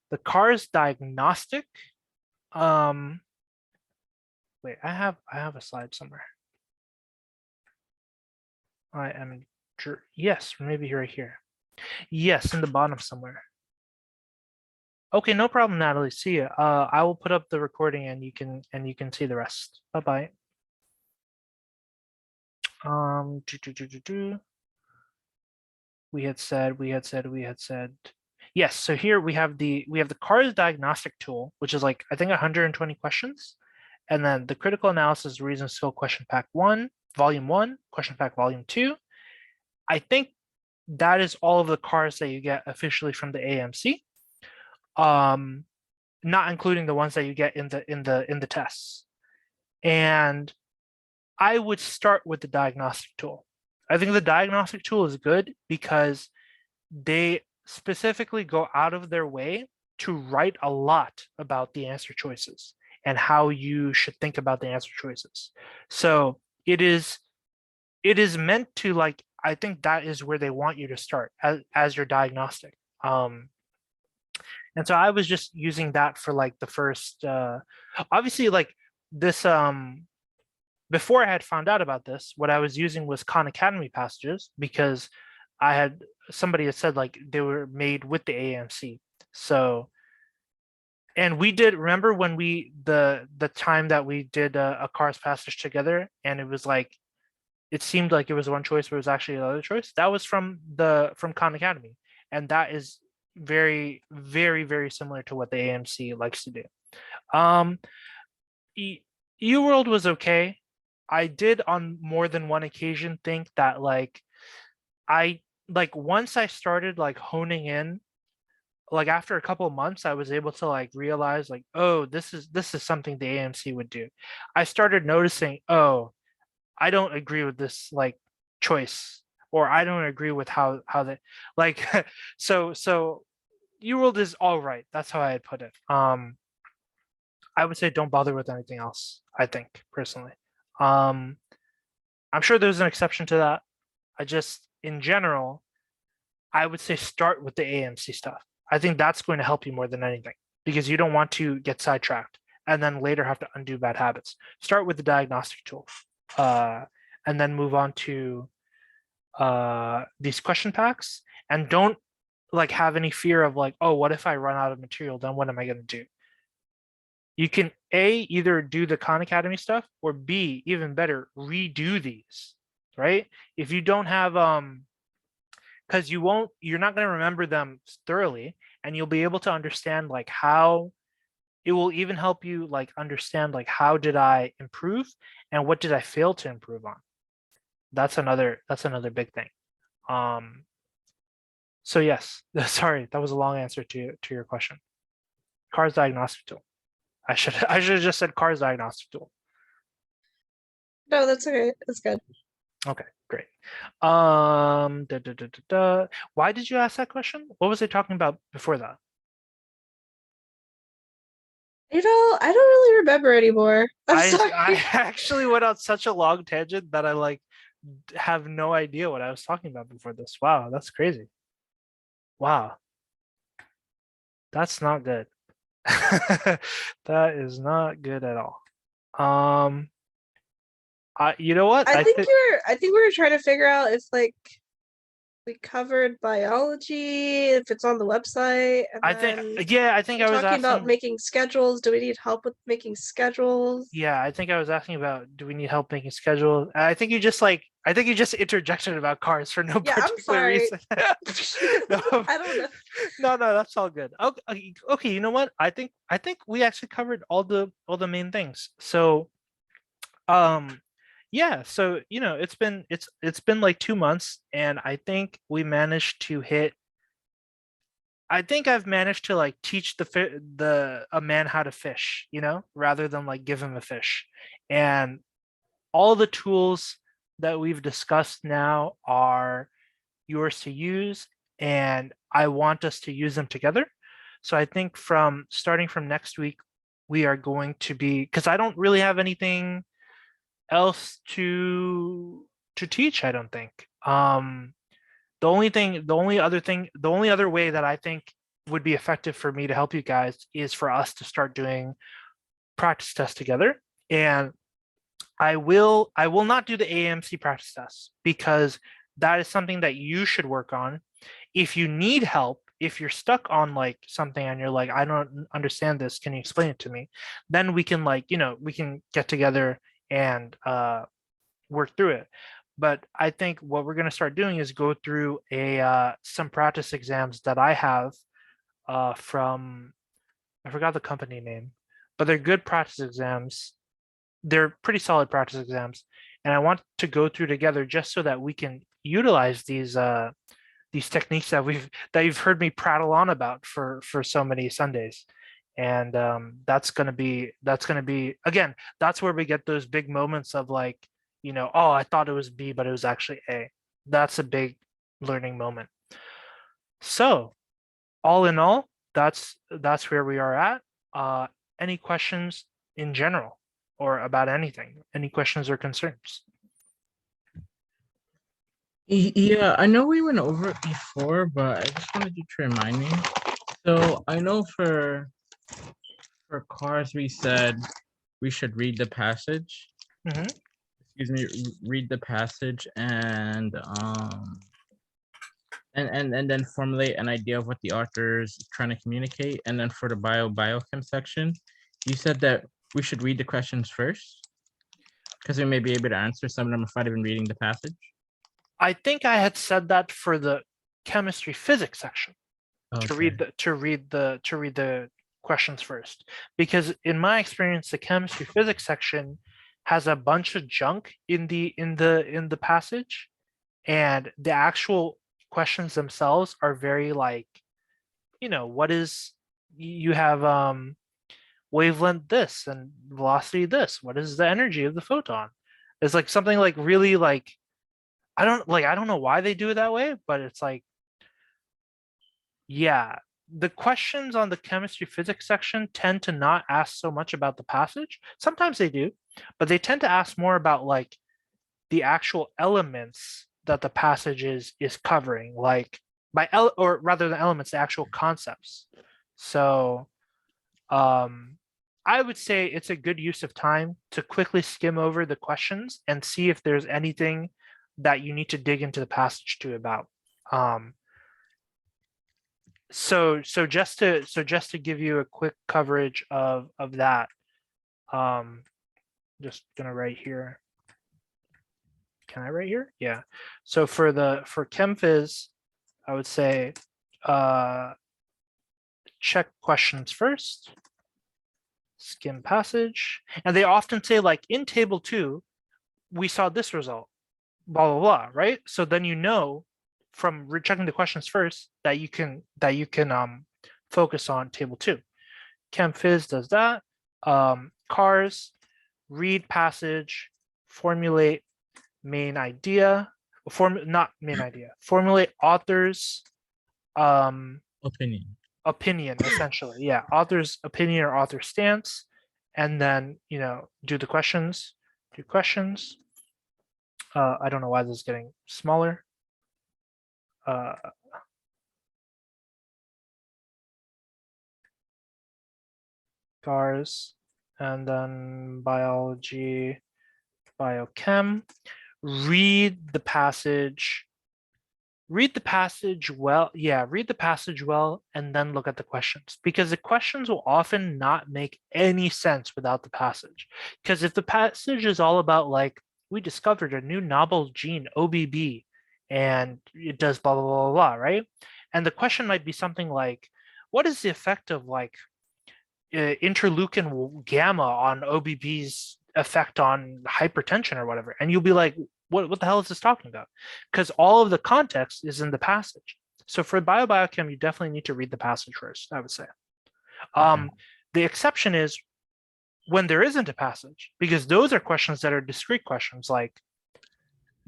the CARS diagnostic. Wait, I have a slide somewhere. I am, yes, maybe right here. Yes, in the bottom somewhere. Okay, no problem, Natalie. See ya. I will put up the recording and you can see the rest. Bye bye. Do, do, do, do, do. We had said. Yes, so here we have the CARS diagnostic tool, which is like I think 120 questions. And then the critical analysis reason skill question pack 1, volume 1, question pack volume 2. I think that is all of the CARS that you get officially from the AMC. Not including the ones that you get in the tests. And I would start with the diagnostic tool. I think the diagnostic tool is good because they specifically go out of their way to write a lot about the answer choices and how you should think about the answer choices. So it is meant to, like, I think that is where they want you to start as your diagnostic. And so I was just using that for like the first, obviously like this, before I had found out about this, what I was using was Khan Academy passages because somebody had said like they were made with the AMC. So, and we did, remember when the time that we did a CARS passage together and it was like, it seemed like it was one choice, but it was actually another choice. That was from Khan Academy. And that is very, very, very similar to what the AMC likes to do. UWorld was okay. I did on more than one occasion think that like once I started like honing in, like after a couple of months, I was able to like realize like, oh, this is something the AMC would do. I started noticing, oh, I don't agree with this like choice, or I don't agree with how they like so UWorld is all right. That's how I'd put it. I would say don't bother with anything else, I think, personally. I'm sure there's an exception to that. I just, in general, I would say start with the AMC stuff. I think that's going to help you more than anything because you don't want to get sidetracked and then later have to undo bad habits. Start with the diagnostic tool and then move on to these question packs, and don't like have any fear of like, oh, what if I run out of material? Then what am I going to do? You can A, either do the Khan Academy stuff, or B, even better, redo these, right? If you don't have, because you're not going to remember them thoroughly, and you'll be able to understand like how, it will even help you like understand like how did I improve and what did I fail to improve on. That's another big thing. So yes, sorry, that was a long answer to your question. CARS diagnostic tool. I should have just said CARS diagnostic tool. No, that's okay. That's good. Okay, great. Why did you ask that question? What was I talking about before that? You know, I don't really remember anymore. I'm sorry. I actually went on such a long tangent that I like have no idea what I was talking about before this. Wow, that's crazy. Wow. That's not good. That is not good at all. You know what? I think we were trying to figure out if like we covered biology, if it's on the website. And I think I was talking about asking, making schedules. Do we need help with making schedules? yeah, I think I was asking about, do we need help making schedules? I think you just interjected about cars for no Yeah, I'm particular sorry. reason. No, I don't know. no, that's all good. Okay, you know what? I think we actually covered all the main things. So, yeah, so you know, it's been like 2 months, and I think we managed to hit. I think I've managed to like teach a man how to fish, you know, rather than like give him a fish. And all the tools that we've discussed now are yours to use, and I want us to use them together. So I think starting from next week, we are going to be, because I don't really have anything else to teach, I don't think. The only other way that I think would be effective for me to help you guys is for us to start doing practice tests together. And I will not do the AMC practice tests because that is something that you should work on. If you need help, if you're stuck on like something and you're like, I don't understand this, can you explain it to me? Then we can like, we can get together and work through it. But I think what we're going to start doing is go through some practice exams that I have from, I forgot the company name, but they're good practice exams. They're pretty solid practice exams, and I want to go through together just so that we can utilize these techniques that you've heard me prattle on about for so many Sundays. And that's gonna be again, that's where we get those big moments of like, oh, I thought it was B, but it was actually A. That's a big learning moment. So all in all, that's where we are at. Any questions in general or about anything? Any questions or concerns? Yeah, I know we went over it before, but I just wanted you to remind me. So I know for cars, we said we should read the passage. Mhm. Excuse me, read the passage and then formulate an idea of what the author is trying to communicate. And then for the biochem section, you said that we should read the questions first because we may be able to answer some of them without even reading the passage. I think I had said that for the chemistry physics section to Okay. read the questions first, because in my experience the chemistry physics section has a bunch of junk in the passage, and the actual questions themselves are very like, what is, you have wavelength this and velocity this, what is the energy of the photon? It's like something like really like, I don't know why they do it that way, but it's like, yeah, the questions on the chemistry physics section tend to not ask so much about the passage. Sometimes they do, but they tend to ask more about like the actual elements that the passage is covering, like or rather than elements, the actual concepts. So I would say it's a good use of time to quickly skim over the questions and see if there's anything that you need to dig into the passage to about. So just to give you a quick coverage of that, just gonna write here. Can I write here? Yeah. So for Chem Phys, I would say check questions first, skim passage, and they often say like in table 2, we saw this result, blah blah blah, right? So then from rechecking the questions first that you can focus on table 2. Chem Phys does that. Cars, read passage, formulate main idea, not main idea, formulate author's opinion essentially. Yeah, author's opinion or author stance, and then do the questions. Do questions. I don't know why this is getting smaller. Cars, and then biology, biochem. Read the passage well. Yeah, read the passage well, and then look at the questions, because the questions will often not make any sense without the passage. Because if the passage is all about like, we discovered a new novel gene, OBB, and it does blah blah blah blah, blah, right? And the question might be something like, what is the effect of like interleukin gamma on OBB's effect on hypertension or whatever? And you'll be like, what the hell is this talking about? Because all of the context is in the passage. So for biochem, you definitely need to read the passage first, I would say. The exception is when there isn't a passage, because those are questions that are discrete questions, like,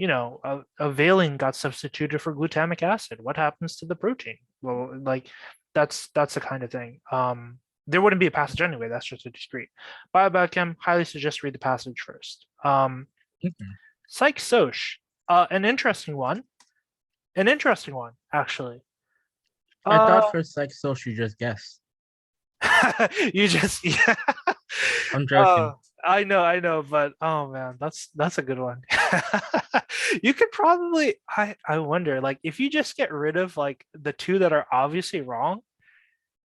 a valine got substituted for glutamic acid. What happens to the protein? Well, like that's the kind of thing. There wouldn't be a passage anyway. That's just a discrete. Biochem, highly suggest read the passage first. Psych Soc, an interesting one. Actually. I thought for Psych Soc you just guessed. Yeah. I'm joking. I know, but oh man, that's a good one. You could probably, I wonder, like if you just get rid of like the two that are obviously wrong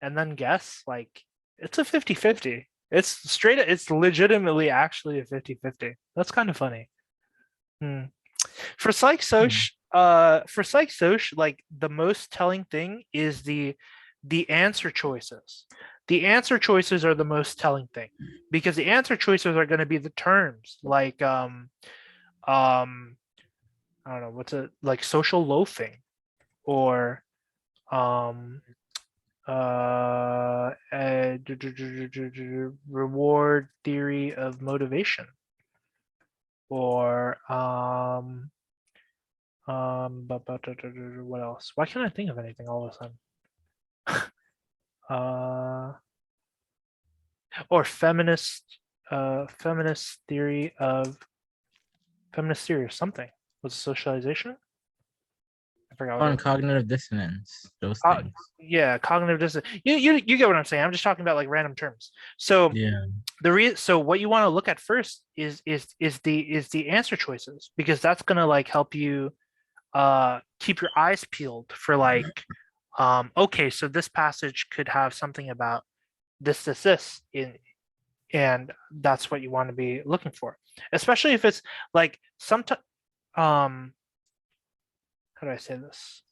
and then guess, like it's a 50-50. It's straight, it's legitimately actually a 50-50. That's kind of funny. For psych soc, like the most telling thing is the answer choices. The answer choices are the most telling thing because the answer choices are going to be the terms like I don't know, what's it like social loafing or um reward theory of motivation or what else? Why can't I think of anything all of a sudden? Or feminist theory of something. Was it socialization? I forgot what On it was. cognitive dissonance, those Uh, things. Yeah, cognitive dissonance. You get what I'm saying. I'm just talking about like random terms. So Yeah. so what you want to look at first is the answer choices because that's gonna like help you keep your eyes peeled for like okay, so this passage could have something about this in, and that's what you want to be looking for, especially if it's like sometimes how do I say this?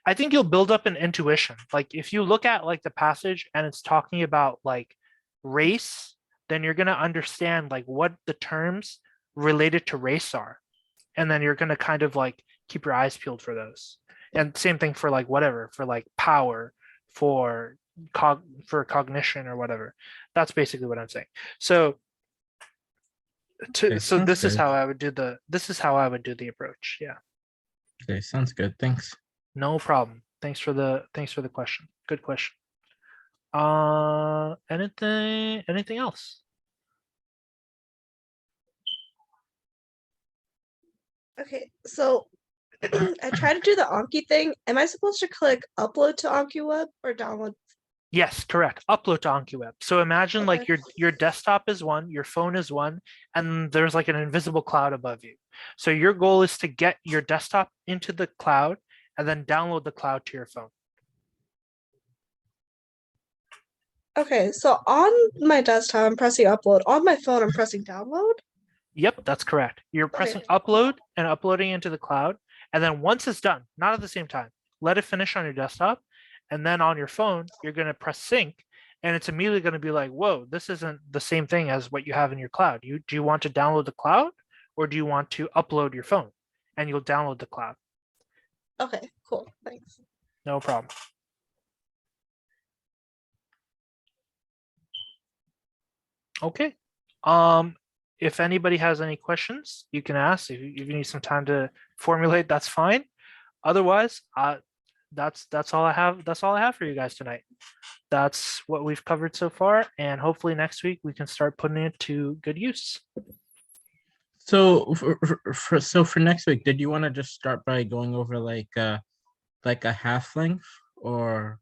I think you'll build up an intuition. Like if you look at like the passage and it's talking about like race, then you're going to understand like what the terms related to race are. And then you're going to kind of like keep your eyes peeled for those. And same thing for like whatever, for like power, for cognition or whatever. That's basically what I'm saying. So Okay, sounds this is good. how I would do the approach. Yeah. Okay, sounds good. Thanks. No problem. Thanks for the question. Good question. Anything else? Okay, so I tried to do the Anki thing. Am I supposed to click upload to Anki Web or download? Yes, correct. Upload to Anki Web. So imagine like Okay. your desktop is one, your phone is one, and there's like an invisible cloud above you. So your goal is to get your desktop into the cloud and then download the cloud to your phone. Okay, so on my desktop, I'm pressing upload. On my phone, I'm pressing download. Yep, that's correct. You're pressing upload and uploading into the cloud. And then once it's done, not at the same time, let it finish on your desktop. And then on your phone, you're going to press sync. And it's immediately going to be like, whoa, this isn't the same thing as what you have in your cloud. Do you want to download the cloud or do you want to upload your phone? And you'll download the cloud. Okay, cool. Thanks. No problem. Okay. If anybody has any questions, you can ask. If you need some time to formulate, that's fine. Otherwise, that's all I have. That's all I have for you guys tonight. That's what we've covered so far, and hopefully next week we can start putting it to good use. So for next week, did you want to just start by going over like a half length or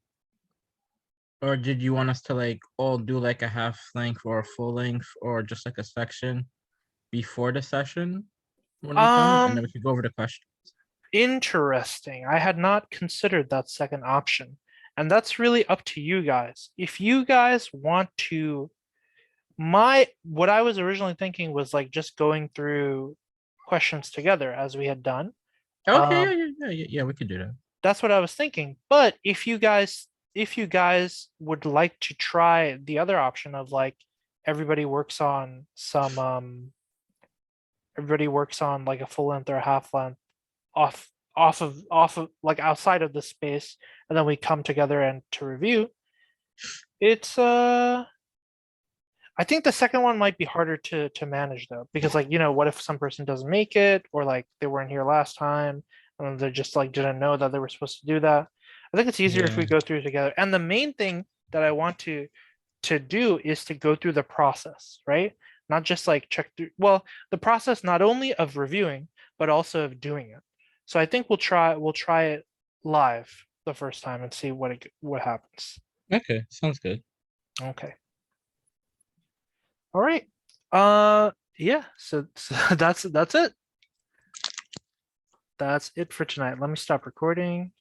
did you want us to like all do like a half length or a full length or just like a section before the session when we come and then we could go over the question? Interesting. I had not considered that second option, and that's really up to you guys. If you guys want to, what I was originally thinking was like just going through questions together as we had done. Okay, yeah, we could do that. That's what I was thinking. But if you guys would like to try the other option of like everybody works on like a full length or a half length off of like outside of the space, and then we come together and to review, it's I think the second one might be harder to manage though, because like, what if some person doesn't make it or like they weren't here last time and they just like didn't know that they were supposed to do that. I think it's easier if we Yeah. go through together. And the main thing that I want to do is to go through the process, right? Not just like check through, well, the process not only of reviewing, but also of doing it. So I think we'll try it live the first time and see what happens. Okay, sounds good. Okay. All right. yeah, so that's it. That's it for tonight. Let me stop recording.